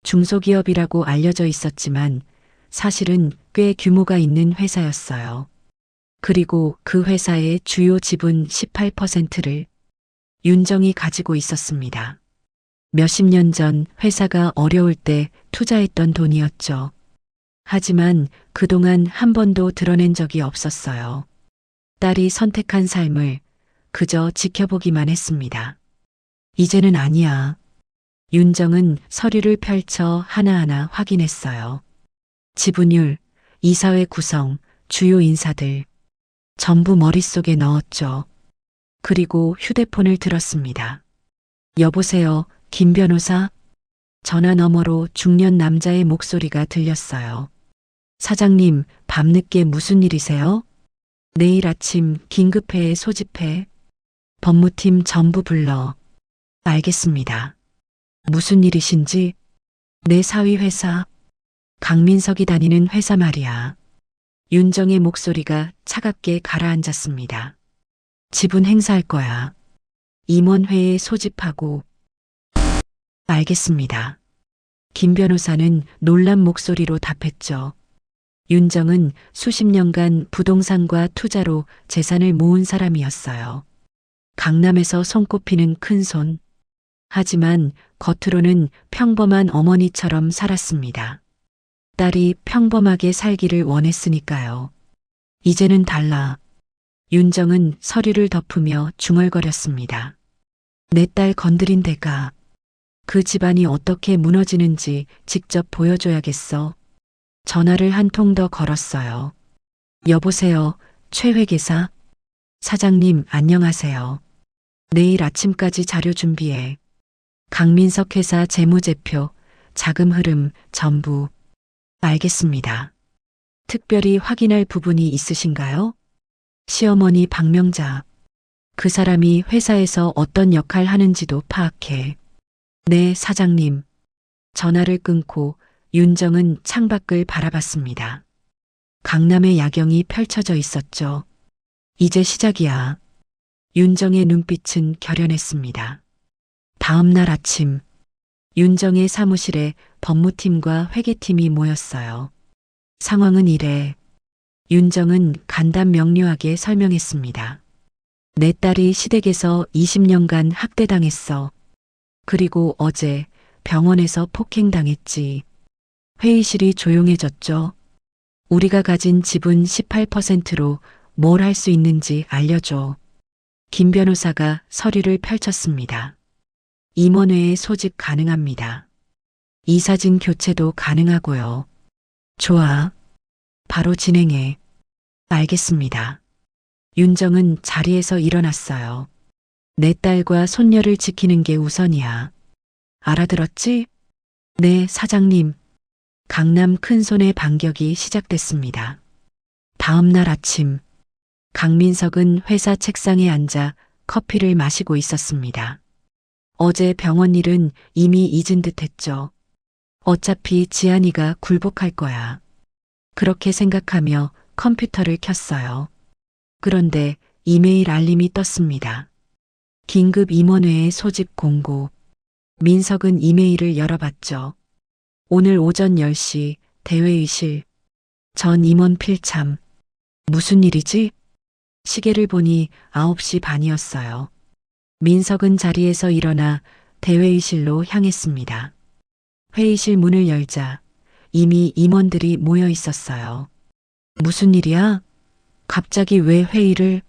중소기업이라고 알려져 있었지만 사실은 꽤 규모가 있는 회사였어요. 그리고 그 회사의 주요 지분 18%를 윤정이 가지고 있었습니다. 몇십 년 전 회사가 어려울 때 투자했던 돈이었죠. 하지만 그동안 한 번도 드러낸 적이 없었어요. 딸이 선택한 삶을 그저 지켜보기만 했습니다. 이제는 아니야. 윤정은 서류를 펼쳐 하나하나 확인했어요. 지분율, 이사회 구성, 주요 인사들 전부 머릿속에 넣었죠. 그리고 휴대폰을 들었습니다. 여보세요, 김 변호사? 전화 너머로 중년 남자의 목소리가 들렸어요. 사장님, 밤늦게 무슨 일이세요? 내일 아침 긴급회에 소집해. 법무팀 전부 불러. 알겠습니다. 무슨 일이신지? 내 사위 회사. 강민석이 다니는 회사 말이야. 윤정의 목소리가 차갑게 가라앉았습니다. 지분 행사할 거야. 임원회에 소집하고. 알겠습니다. 김 변호사는 놀란 목소리로 답했죠. 윤정은 수십 년간 부동산과 투자로 재산을 모은 사람이었어요. 강남에서 손꼽히는 큰손. 하지만 겉으로는 평범한 어머니처럼 살았습니다. 딸이 평범하게 살기를 원했으니까요. 이제는 달라. 윤정은 서류를 덮으며 중얼거렸습니다. 내 딸 건드린 데가 그 집안이 어떻게 무너지는지 직접 보여줘야겠어. 전화를 한 통 더 걸었어요. 여보세요, 최 회계사? 사장님, 안녕하세요. 내일 아침까지 자료 준비해. 강민석 회사 재무제표, 자금 흐름 전부. 알겠습니다. 특별히 확인할 부분이 있으신가요? 시어머니 박명자. 그 사람이 회사에서 어떤 역할 하는지도 파악해. 네, 사장님. 전화를 끊고 윤정은 창밖을 바라봤습니다. 강남의 야경이 펼쳐져 있었죠. 이제 시작이야. 윤정의 눈빛은 결연했습니다. 다음 날 아침, 윤정의 사무실에 법무팀과 회계팀이 모였어요. 상황은 이래. 윤정은 간단 명료하게 설명했습니다. 내 딸이 시댁에서 20년간 학대당했어. 그리고 어제 병원에서 폭행당했지. 회의실이 조용해졌죠. 우리가 가진 지분 18%로 뭘 할 수 있는지 알려줘. 김 변호사가 서류를 펼쳤습니다. 임원회에 소집 가능합니다. 이사진 교체도 가능하고요. 좋아. 바로 진행해. 알겠습니다. 윤정은 자리에서 일어났어요. 내 딸과 손녀를 지키는 게 우선이야. 알아들었지? 네, 사장님. 강남 큰손의 반격이 시작됐습니다. 다음 날 아침, 강민석은 회사 책상에 앉아 커피를 마시고 있었습니다. 어제 병원 일은 이미 잊은 듯 했죠. 어차피 지안이가 굴복할 거야. 그렇게 생각하며 컴퓨터를 켰어요. 그런데 이메일 알림이 떴습니다. 긴급 임원회의 소집 공고. 민석은 이메일을 열어봤죠. 오늘 오전 10시 대회의실. 전 임원 필참. 무슨 일이지? 시계를 보니 9시 반이었어요. 민석은 자리에서 일어나 대회의실로 향했습니다. 회의실 문을 열자 이미 임원들이 모여 있었어요. 무슨 일이야? 갑자기 왜 회의를?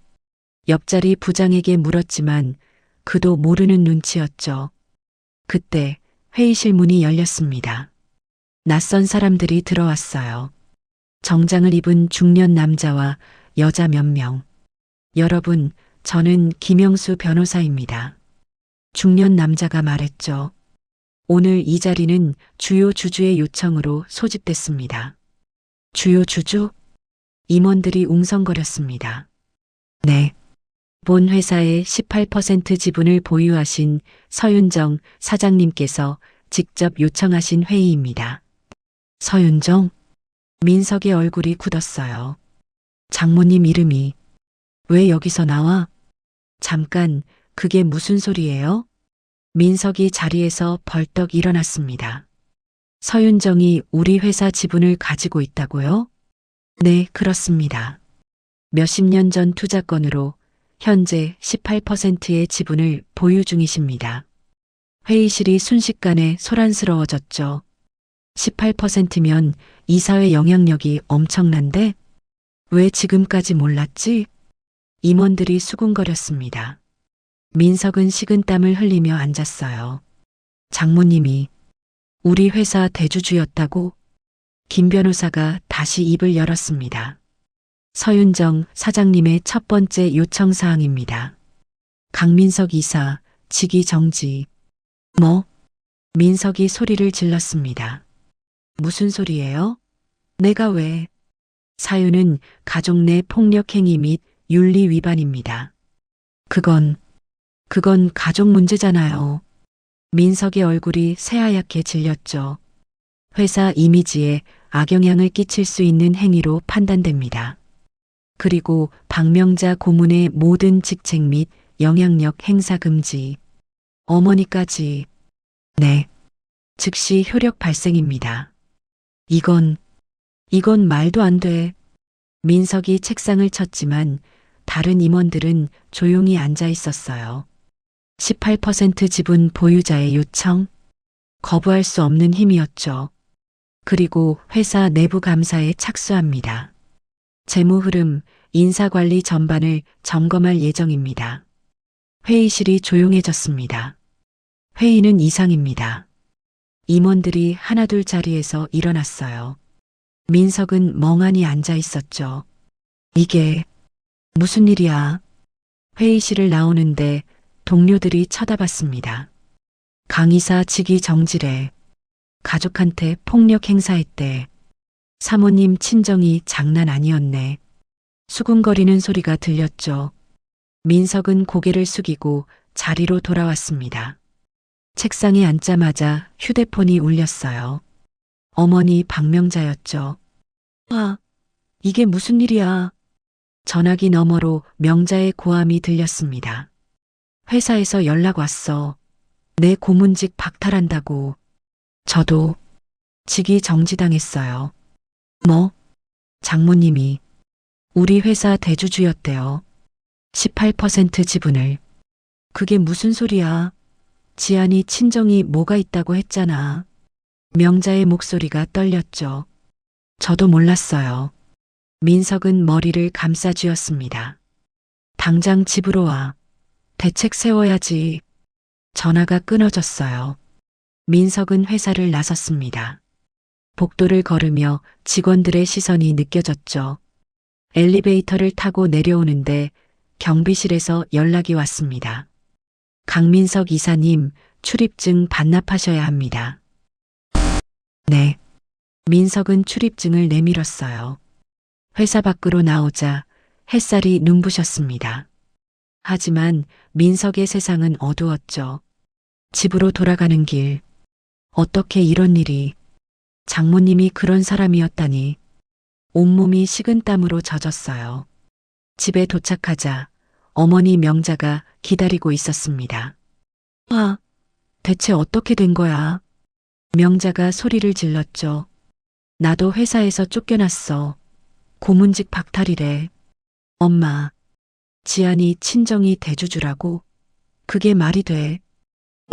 옆자리 부장에게 물었지만 그도 모르는 눈치였죠. 그때 회의실 문이 열렸습니다. 낯선 사람들이 들어왔어요. 정장을 입은 중년 남자와 여자 몇 명. 여러분, 저는 김영수 변호사입니다. 중년 남자가 말했죠. 오늘 이 자리는 주요 주주의 요청으로 소집됐습니다. 주요 주주? 임원들이 웅성거렸습니다. 네. 본 회사의 18% 지분을 보유하신 서윤정 사장님께서 직접 요청하신 회의입니다. 서윤정? 민석의 얼굴이 굳었어요. 장모님 이름이 왜 여기서 나와? 잠깐, 그게 무슨 소리예요? 민석이 자리에서 벌떡 일어났습니다. 서윤정이 우리 회사 지분을 가지고 있다고요? 네, 그렇습니다. 몇십 년 전 투자건으로 현재 18%의 지분을 보유 중이십니다. 회의실이 순식간에 소란스러워졌죠. 18%면 이사회 영향력이 엄청난데 왜 지금까지 몰랐지? 임원들이 수군거렸습니다. 민석은 식은땀을 흘리며 앉았어요. 장모님이 우리 회사 대주주였다고? 김 변호사가 다시 입을 열었습니다. 서윤정 사장님의 첫 번째 요청 사항입니다. 강민석 이사 직위 정지. 뭐? 민석이 소리를 질렀습니다. 무슨 소리예요? 내가 왜? 사유는 가족 내 폭력 행위 및 윤리 위반입니다. 그건 가족 문제잖아요. 민석의 얼굴이 새하얗게 질렸죠. 회사 이미지에 악영향을 끼칠 수 있는 행위로 판단됩니다. 그리고 박명자 고문의 모든 직책 및 영향력 행사 금지. 어머니까지. 네. 즉시 효력 발생입니다. 이건 말도 안 돼. 민석이 책상을 쳤지만 다른 임원들은 조용히 앉아 있었어요. 18% 지분 보유자의 요청? 거부할 수 없는 힘이었죠. 그리고 회사 내부 감사에 착수합니다. 재무 흐름, 인사관리 전반을 점검할 예정입니다. 회의실이 조용해졌습니다. 회의는 이상입니다. 임원들이 하나둘 자리에서 일어났어요. 민석은 멍하니 앉아 있었죠. 이게 무슨 일이야? 회의실을 나오는데 동료들이 쳐다봤습니다. 강이사 직위 정지래. 가족한테 폭력 행사했대. 사모님 친정이 장난 아니었네. 수군거리는 소리가 들렸죠. 민석은 고개를 숙이고 자리로 돌아왔습니다. 책상에 앉자마자 휴대폰이 울렸어요. 어머니 박명자였죠. 아, 이게 무슨 일이야? 전화기 너머로 명자의 고함이 들렸습니다. 회사에서 연락 왔어. 내 고문직 박탈한다고. 저도 직위 정지당했어요. 뭐? 장모님이 우리 회사 대주주였대요. 18% 지분을. 그게 무슨 소리야? 지안이 친정이 뭐가 있다고 했잖아. 명자의 목소리가 떨렸죠. 저도 몰랐어요. 민석은 머리를 감싸쥐었습니다. 당장 집으로 와. 대책 세워야지. 전화가 끊어졌어요. 민석은 회사를 나섰습니다. 복도를 걸으며 직원들의 시선이 느껴졌죠. 엘리베이터를 타고 내려오는데 경비실에서 연락이 왔습니다. 강민석 이사님, 출입증 반납하셔야 합니다. 네. 민석은 출입증을 내밀었어요. 회사 밖으로 나오자 햇살이 눈부셨습니다. 하지만 민석의 세상은 어두웠죠. 집으로 돌아가는 길. 어떻게 이런 일이. 장모님이 그런 사람이었다니. 온몸이 식은땀으로 젖었어요. 집에 도착하자 어머니 명자가 기다리고 있었습니다. 아, 대체 어떻게 된 거야? 명자가 소리를 질렀죠. 나도 회사에서 쫓겨났어. 고문직 박탈이래. 엄마, 지안이 친정이 대주주라고? 그게 말이 돼?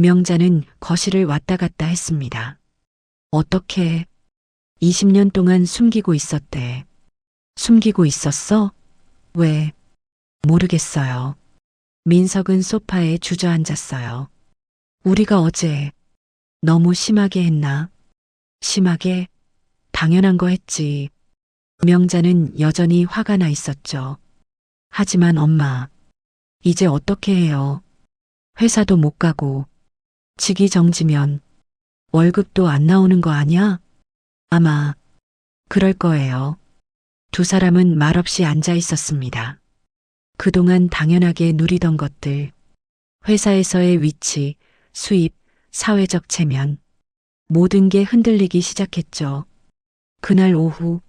명자는 거실을 왔다 갔다 했습니다. 어떻게? 20년 동안 숨기고 있었대. 숨기고 있었어? 왜? 모르겠어요. 민석은 소파에 주저앉았어요. 우리가 어제 너무 심하게 했나? 심하게? 당연한 거 했지. 명자는 여전히 화가 나 있었죠. 하지만 엄마, 이제 어떻게 해요? 회사도 못 가고, 직위 정지면 월급도 안 나오는 거 아니야? 아마, 그럴 거예요. 두 사람은 말없이 앉아 있었습니다. 그동안 당연하게 누리던 것들, 회사에서의 위치, 수입, 사회적 체면, 모든 게 흔들리기 시작했죠. 그날 오후,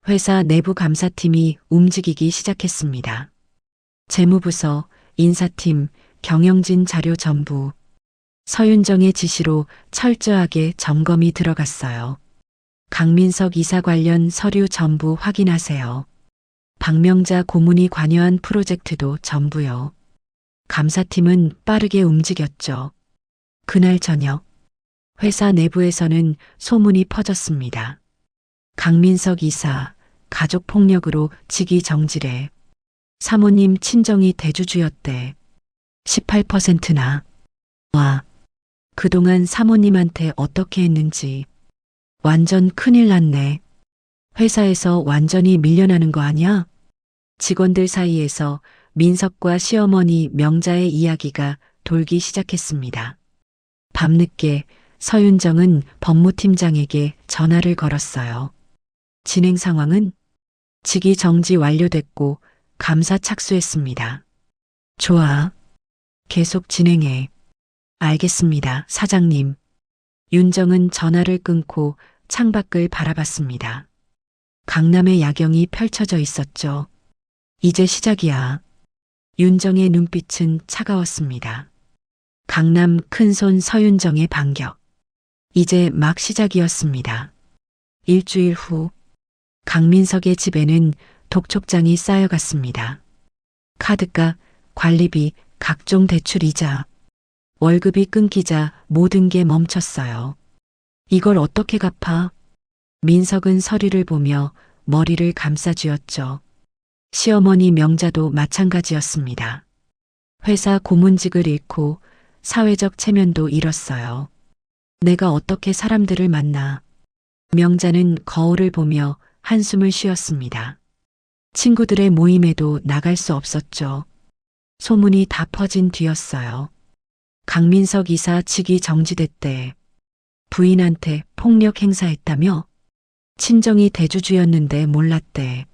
회사 내부 감사팀이 움직이기 시작했습니다. 재무부서, 인사팀, 경영진 자료 전부, 서윤정의 지시로 철저하게 점검이 들어갔어요. 강민석 이사 관련 서류 전부 확인하세요. 박명자 고문이 관여한 프로젝트도 전부요. 감사팀은 빠르게 움직였죠. 그날 저녁, 회사 내부에서는 소문이 퍼졌습니다. 강민석 이사, 가족폭력으로 직위 정지래. 사모님 친정이 대주주였대. 18%나. 와, 그동안 사모님한테 어떻게 했는지. 완전 큰일 났네. 회사에서 완전히 밀려나는 거 아니야? 직원들 사이에서 민석과 시어머니 명자의 이야기가 돌기 시작했습니다. 밤늦게 서윤정은 법무팀장에게 전화를 걸었어요. 진행 상황은 직위 정지 완료됐고 감사 착수했습니다. 좋아. 계속 진행해. 알겠습니다, 사장님. 윤정은 전화를 끊고 창밖을 바라봤습니다. 강남의 야경이 펼쳐져 있었죠. 이제 시작이야. 윤정의 눈빛은 차가웠습니다. 강남 큰손 서윤정의 반격. 이제 막 시작이었습니다. 일주일 후, 강민석의 집에는 독촉장이 쌓여갔습니다. 카드값, 관리비, 각종 대출이자, 월급이 끊기자 모든 게 멈췄어요. 이걸 어떻게 갚아? 민석은 서류를 보며 머리를 감싸쥐었죠. 시어머니 명자도 마찬가지였습니다. 회사 고문직을 잃고 사회적 체면도 잃었어요. 내가 어떻게 사람들을 만나? 명자는 거울을 보며 한숨을 쉬었습니다. 친구들의 모임에도 나갈 수 없었죠. 소문이 다 퍼진 뒤였어요. 강민석 이사 직위 정지됐대. 부인한테 폭력 행사했다며? 친정이 대주주였는데 몰랐대.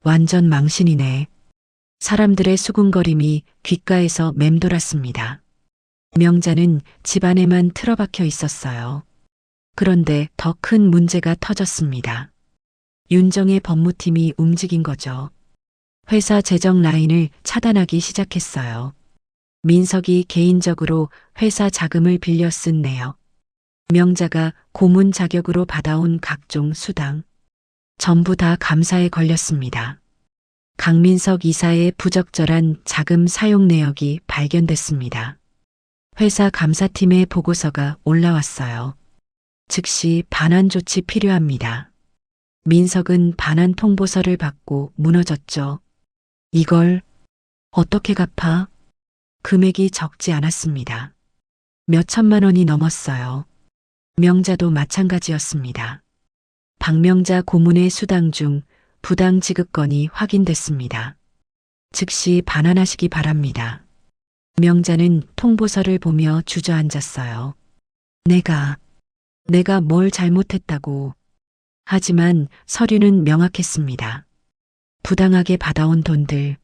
완전 망신이네. 사람들의 수군거림이 귓가에서 맴돌았습니다. 명자는 집안에만 틀어박혀 있었어요. 그런데 더 큰 문제가 터졌습니다. 윤정의 법무팀이 움직인 거죠. 회사 재정 라인을 차단하기 시작했어요. 민석이 개인적으로 회사 자금을 빌려 쓴 내역, 명자가 고문 자격으로 받아온 각종 수당, 전부 다 감사에 걸렸습니다. 강민석 이사의 부적절한 자금 사용 내역이 발견됐습니다. 회사 감사팀의 보고서가 올라왔어요. 즉시 반환 조치 필요합니다. 민석은 반환 통보서를 받고 무너졌죠. 이걸 어떻게 갚아? 금액이 적지 않았습니다. 몇 천만 원이 넘었어요. 명자도 마찬가지였습니다. 박명자 고문의 수당 중 부당 지급 건이 확인됐습니다. 즉시 반환하시기 바랍니다. 명자는 통보서를 보며 주저앉았어요. 내가 뭘 잘못했다고. 하지만 서류는 명확했습니다. 부당하게 받아온 돈들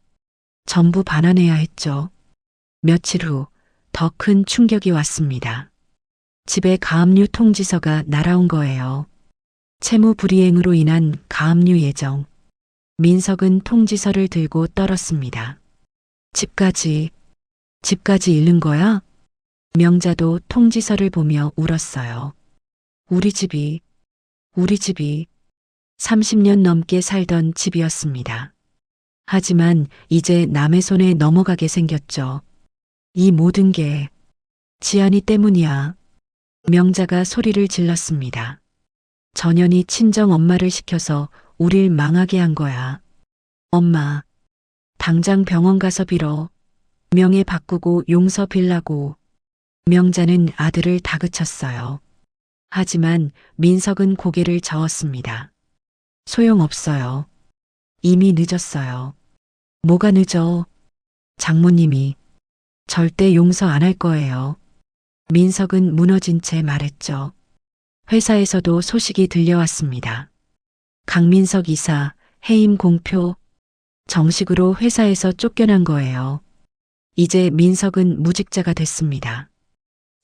전부 반환해야 했죠. 며칠 후 더 큰 충격이 왔습니다. 집에 가압류 통지서가 날아온 거예요. 채무 불이행으로 인한 가압류 예정. 민석은 통지서를 들고 떨었습니다. 집까지 잃는 거야? 명자도 통지서를 보며 울었어요. 우리 집이 30년 넘게 살던 집이었습니다. 하지만 이제 남의 손에 넘어가게 생겼죠. 이 모든 게 지안이 때문이야. 명자가 소리를 질렀습니다. 전현이 친정 엄마를 시켜서 우릴 망하게 한 거야. 엄마, 당장 병원 가서 빌어. 명예 바꾸고 용서 빌라고. 명자는 아들을 다그쳤어요. 하지만 민석은 고개를 저었습니다. 소용없어요. 이미 늦었어요. 뭐가 늦어? 장모님이 절대 용서 안 할 거예요. 민석은 무너진 채 말했죠. 회사에서도 소식이 들려왔습니다. 강민석 이사 해임 공표. 정식으로 회사에서 쫓겨난 거예요. 이제 민석은 무직자가 됐습니다.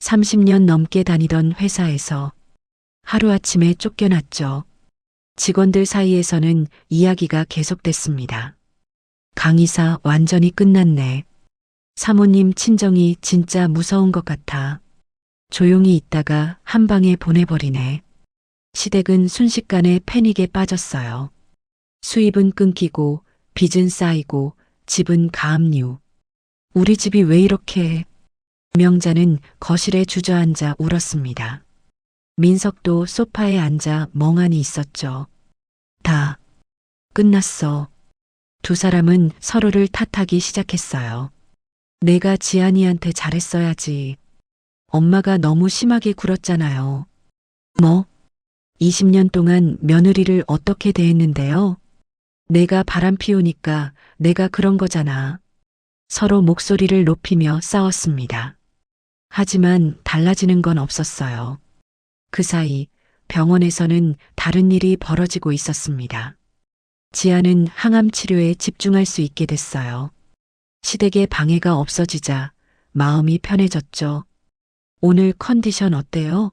30년 넘게 다니던 회사에서 하루아침에 쫓겨났죠. 직원들 사이에서는 이야기가 계속됐습니다. 강 이사 완전히 끝났네. 사모님 친정이 진짜 무서운 것 같아. 조용히 있다가 한 방에 보내버리네. 시댁은 순식간에 패닉에 빠졌어요. 수입은 끊기고 빚은 쌓이고 집은 가압류. 우리 집이 왜 이렇게... 명자는 거실에 주저앉아 울었습니다. 민석도 소파에 앉아 멍하니 있었죠. 다 끝났어. 두 사람은 서로를 탓하기 시작했어요. 내가 지안이한테 잘했어야지. 엄마가 너무 심하게 굴었잖아요. 뭐? 20년 동안 며느리를 어떻게 대했는데요? 내가 바람 피우니까 내가 그런 거잖아. 서로 목소리를 높이며 싸웠습니다. 하지만 달라지는 건 없었어요. 그 사이 병원에서는 다른 일이 벌어지고 있었습니다. 지아는 항암 치료에 집중할 수 있게 됐어요. 시댁의 방해가 없어지자 마음이 편해졌죠. 오늘 컨디션 어때요?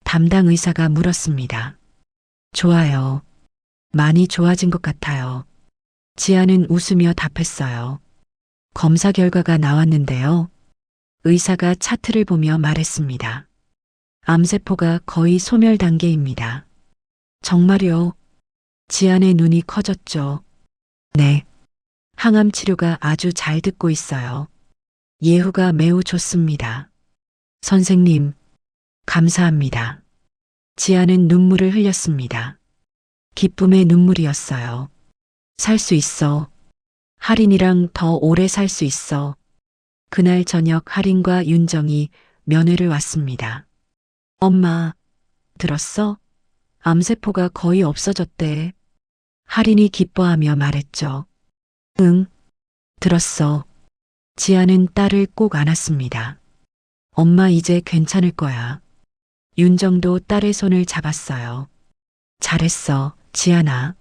담당 의사가 물었습니다. 좋아요. 많이 좋아진 것 같아요. 지아는 웃으며 답했어요. 검사 결과가 나왔는데요. 의사가 차트를 보며 말했습니다. 암세포가 거의 소멸 단계입니다. 정말요? 지안의 눈이 커졌죠. 네. 항암 치료가 아주 잘 듣고 있어요. 예후가 매우 좋습니다. 선생님, 감사합니다. 지아는 눈물을 흘렸습니다. 기쁨의 눈물이었어요. 살 수 있어. 할인이랑 더 오래 살 수 있어. 그날 저녁 할인과 윤정이 면회를 왔습니다. 엄마, 들었어? 암세포가 거의 없어졌대. 할인이 기뻐하며 말했죠. 응, 들었어. 지아는 딸을 꼭 안았습니다. 엄마 이제 괜찮을 거야. 윤정도 딸의 손을 잡았어요. 잘했어, 지아나.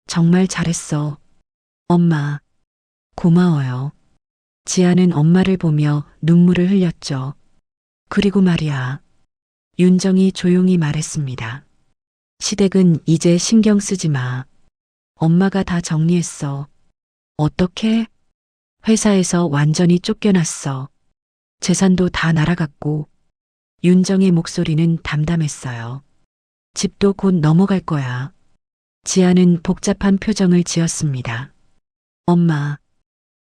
정말 잘했어. 엄마, 고마워요. 지아는 엄마를 보며 눈물을 흘렸죠. 그리고 말이야. 윤정이 조용히 말했습니다. 시댁은 이제 신경 쓰지 마. 엄마가 다 정리했어. 어떻게? 회사에서 완전히 쫓겨났어. 재산도 다 날아갔고. 윤정의 목소리는 담담했어요. 집도 곧 넘어갈 거야. 지아는 복잡한 표정을 지었습니다. 엄마,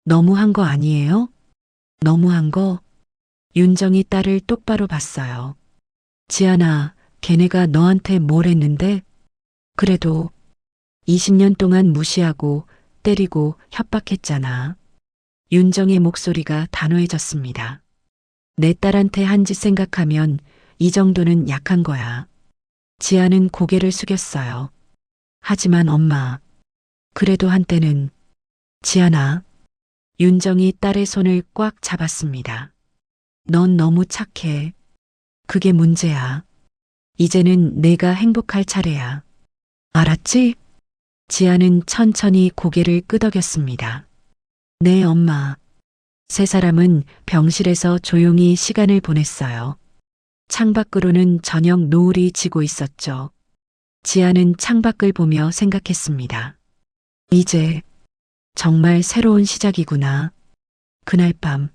너무한 거 아니에요? 너무한 거? 윤정이 딸을 똑바로 봤어요. 지아나, 걔네가 너한테 뭘 했는데? 그래도 20년 동안 무시하고 때리고 협박했잖아. 윤정의 목소리가 단호해졌습니다. 내 딸한테 한 짓 생각하면 이 정도는 약한 거야. 지아는 고개를 숙였어요. 하지만 엄마, 그래도 한때는... 지아나. 윤정이 딸의 손을 꽉 잡았습니다. 넌 너무 착해. 그게 문제야. 이제는 내가 행복할 차례야. 알았지? 지아는 천천히 고개를 끄덕였습니다. 네, 엄마. 세 사람은 병실에서 조용히 시간을 보냈어요. 창밖으로는 저녁 노을이 지고 있었죠. 지아는 창밖을 보며 생각했습니다. 이제 정말 새로운 시작이구나. 그날 밤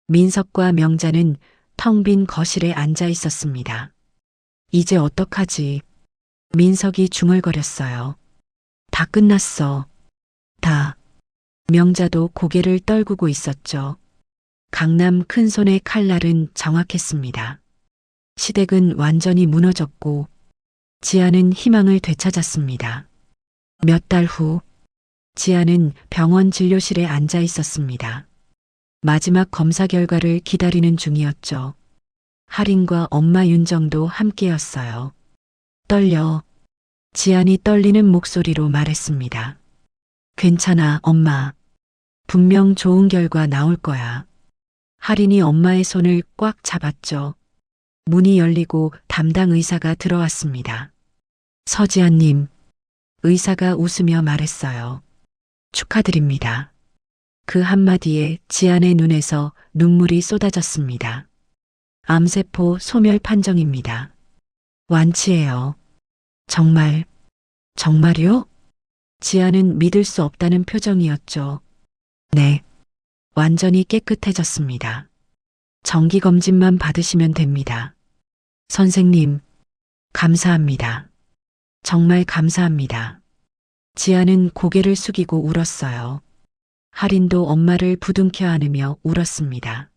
민석과 명자는 텅 빈 거실에 앉아 있었습니다. 이제 어떡하지? 민석이 중얼거렸어요. 다 끝났어. 다. 명자도 고개를 떨구고 있었죠. 강남 큰손의 칼날은 정확했습니다. 시댁은 완전히 무너졌고 지아는 희망을 되찾았습니다. 몇 달 후 지아는 병원 진료실에 앉아 있었습니다. 마지막 검사 결과를 기다리는 중이었죠. 할인과 엄마 윤정도 함께였어요. 떨려. 지안이 떨리는 목소리로 말했습니다. 괜찮아, 엄마. 분명 좋은 결과 나올 거야. 할인이 엄마의 손을 꽉 잡았죠. 문이 열리고 담당 의사가 들어왔습니다. 서지아님, 의사가 웃으며 말했어요. 축하드립니다. 그 한마디에 지안의 눈에서 눈물이 쏟아졌습니다. 암세포 소멸 판정입니다. 완치해요. 정말, 정말요? 지아는 믿을 수 없다는 표정이었죠. 네. 완전히 깨끗해졌습니다. 정기검진만 받으시면 됩니다. 선생님, 감사합니다. 정말 감사합니다. 지아는 고개를 숙이고 울었어요. 할인도 엄마를 부둥켜 안으며 울었습니다.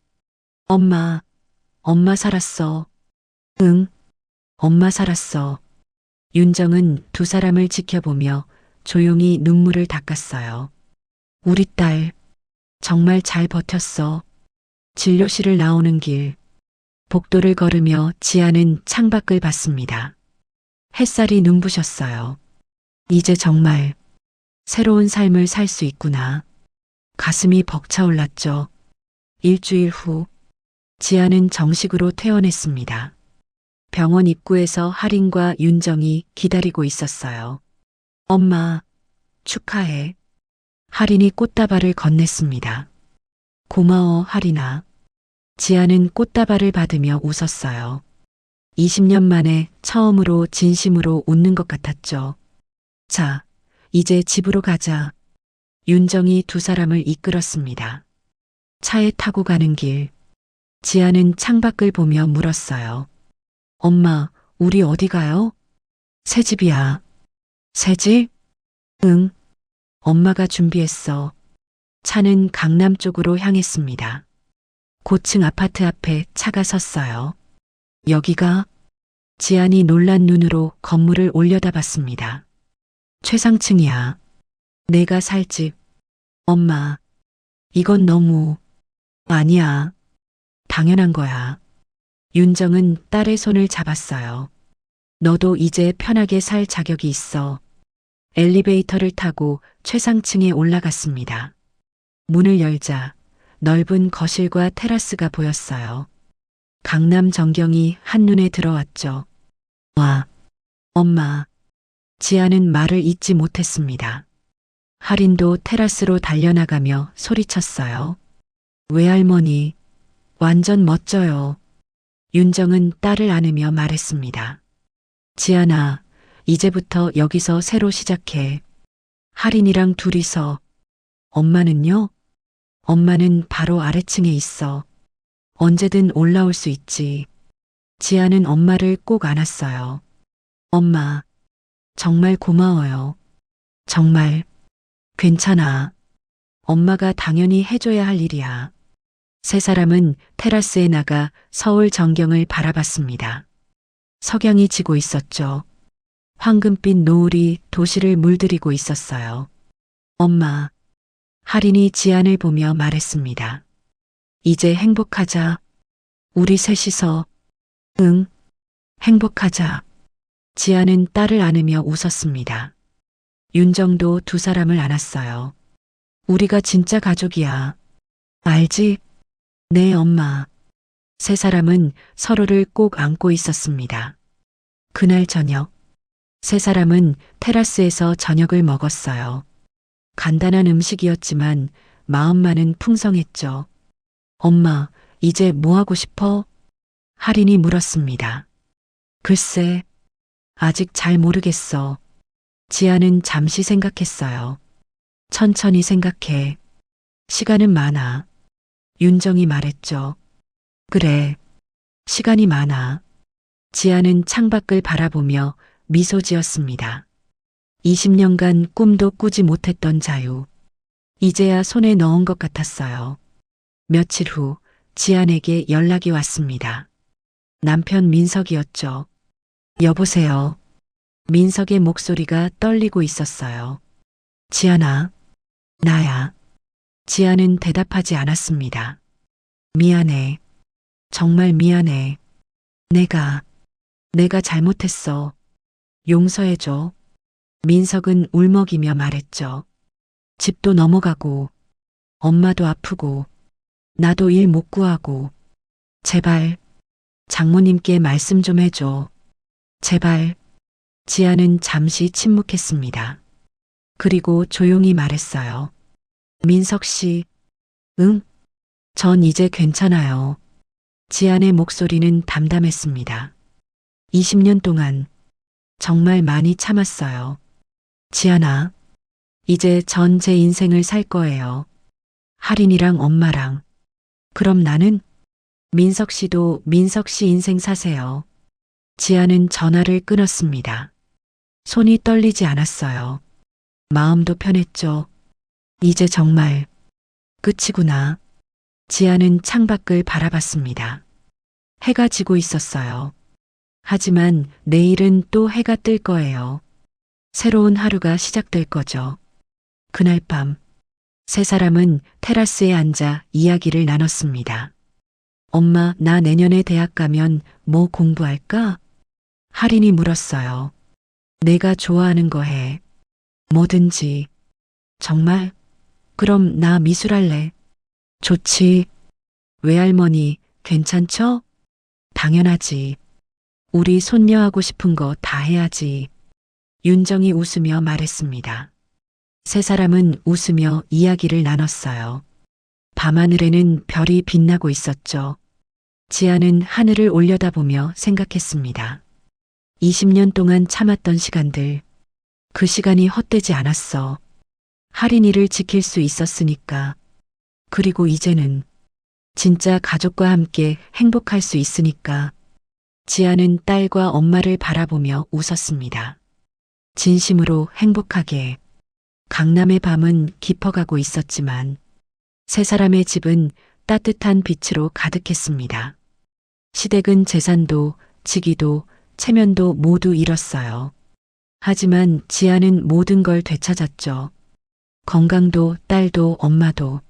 엄마, 엄마 살았어. 응, 엄마 살았어. 윤정은 두 사람을 지켜보며 조용히 눈물을 닦았어요. 우리 딸, 정말 잘 버텼어. 진료실을 나오는 길, 복도를 걸으며 지아는 창밖을 봤습니다. 햇살이 눈부셨어요. 이제 정말 새로운 삶을 살 수 있구나. 가슴이 벅차올랐죠. 일주일 후, 지아는 정식으로 퇴원했습니다. 병원 입구에서 할인과 윤정이 기다리고 있었어요. 엄마, 축하해. 할인이 꽃다발을 건넸습니다. 고마워, 할인아. 지아는 꽃다발을 받으며 웃었어요. 20년 만에 처음으로 진심으로 웃는 것 같았죠. 자, 이제 집으로 가자. 윤정이 두 사람을 이끌었습니다. 차에 타고 가는 길, 지아는 창밖을 보며 물었어요. 엄마, 우리 어디 가요? 새 집이야. 새 집? 응. 엄마가 준비했어. 차는 강남 쪽으로 향했습니다. 고층 아파트 앞에 차가 섰어요. 여기가? 지안이 놀란 눈으로 건물을 올려다봤습니다. 최상층이야. 내가 살 집. 엄마, 이건 너무... 아니야. 당연한 거야. 윤정은 딸의 손을 잡았어요. 너도 이제 편하게 살 자격이 있어. 엘리베이터를 타고 최상층에 올라갔습니다. 문을 열자 넓은 거실과 테라스가 보였어요. 강남 전경이 한눈에 들어왔죠. 와, 엄마. 지아는 말을 잇지 못했습니다. 할인도 테라스로 달려나가며 소리쳤어요. 외할머니, 완전 멋져요. 윤정은 딸을 안으며 말했습니다. 지아나, 이제부터 여기서 새로 시작해. 할인이랑 둘이서. 엄마는요? 엄마는 바로 아래층에 있어. 언제든 올라올 수 있지. 지아는 엄마를 꼭 안았어요. 엄마, 정말 고마워요. 정말, 괜찮아. 엄마가 당연히 해줘야 할 일이야. 세 사람은 테라스에 나가 서울 전경을 바라봤습니다. 석양이 지고 있었죠. 황금빛 노을이 도시를 물들이고 있었어요. 엄마, 할인이 지안을 보며 말했습니다. 이제 행복하자. 우리 셋이서. 응, 행복하자. 지안은 딸을 안으며 웃었습니다. 윤정도 두 사람을 안았어요. 우리가 진짜 가족이야. 알지? 네, 엄마. 세 사람은 서로를 꼭 안고 있었습니다. 그날 저녁, 세 사람은 테라스에서 저녁을 먹었어요. 간단한 음식이었지만 마음만은 풍성했죠. 엄마, 이제 뭐 하고 싶어? 할인이 물었습니다. 글쎄, 아직 잘 모르겠어. 지아는 잠시 생각했어요. 천천히 생각해. 시간은 많아. 윤정이 말했죠. 그래. 시간이 많아. 지아는 창밖을 바라보며 미소 지었습니다. 20년간 꿈도 꾸지 못했던 자유. 이제야 손에 넣은 것 같았어요. 며칠 후 지안에게 연락이 왔습니다. 남편 민석이었죠. 여보세요. 민석의 목소리가 떨리고 있었어요. 지안아, 나야. 지안은 대답하지 않았습니다. 미안해. 정말 미안해. 내가 잘못했어. 용서해줘. 민석은 울먹이며 말했죠. 집도 넘어가고, 엄마도 아프고, 나도 일 못 구하고, 제발, 장모님께 말씀 좀 해줘. 제발. 지아는 잠시 침묵했습니다. 그리고 조용히 말했어요. 민석 씨, 응? 전 이제 괜찮아요. 지안의 목소리는 담담했습니다. 20년 동안 정말 많이 참았어요. 지안아, 이제 전 제 인생을 살 거예요. 할인이랑 엄마랑. 그럼 나는? 민석 씨도 민석 씨 인생 사세요. 지아는 전화를 끊었습니다. 손이 떨리지 않았어요. 마음도 편했죠. 이제 정말 끝이구나. 지아는 창밖을 바라봤습니다. 해가 지고 있었어요. 하지만 내일은 또 해가 뜰 거예요. 새로운 하루가 시작될 거죠. 그날 밤, 세 사람은 테라스에 앉아 이야기를 나눴습니다. 엄마, 나 내년에 대학 가면 뭐 공부할까? 할인이 물었어요. 내가 좋아하는 거 해. 뭐든지. 정말? 그럼 나 미술할래. 좋지. 외할머니, 괜찮죠? 당연하지. 우리 손녀 하고 싶은 거 다 해야지. 윤정이 웃으며 말했습니다. 세 사람은 웃으며 이야기를 나눴어요. 밤하늘에는 별이 빛나고 있었죠. 지아는 하늘을 올려다보며 생각했습니다. 20년 동안 참았던 시간들, 그 시간이 헛되지 않았어. 할인이를 지킬 수 있었으니까. 그리고 이제는 진짜 가족과 함께 행복할 수 있으니까. 지아는 딸과 엄마를 바라보며 웃었습니다. 진심으로 행복하게. 강남의 밤은 깊어가고 있었지만 세 사람의 집은 따뜻한 빛으로 가득했습니다. 시댁은 재산도 직위도 체면도 모두 잃었어요. 하지만 지아는 모든 걸 되찾았죠. 건강도 딸도 엄마도.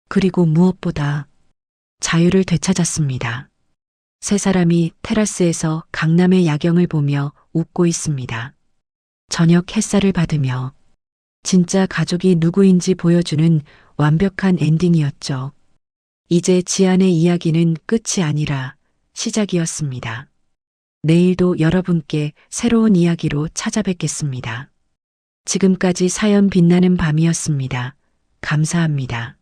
그리고 무엇보다 자유를 되찾았습니다. 세 사람이 테라스에서 강남의 야경을 보며 웃고 있습니다. 저녁 햇살을 받으며 진짜 가족이 누구인지 보여주는 완벽한 엔딩이었죠. 이제 지안의 이야기는 끝이 아니라 시작이었습니다. 내일도 여러분께 새로운 이야기로 찾아뵙겠습니다. 지금까지 사연 빛나는 밤이었습니다. 감사합니다.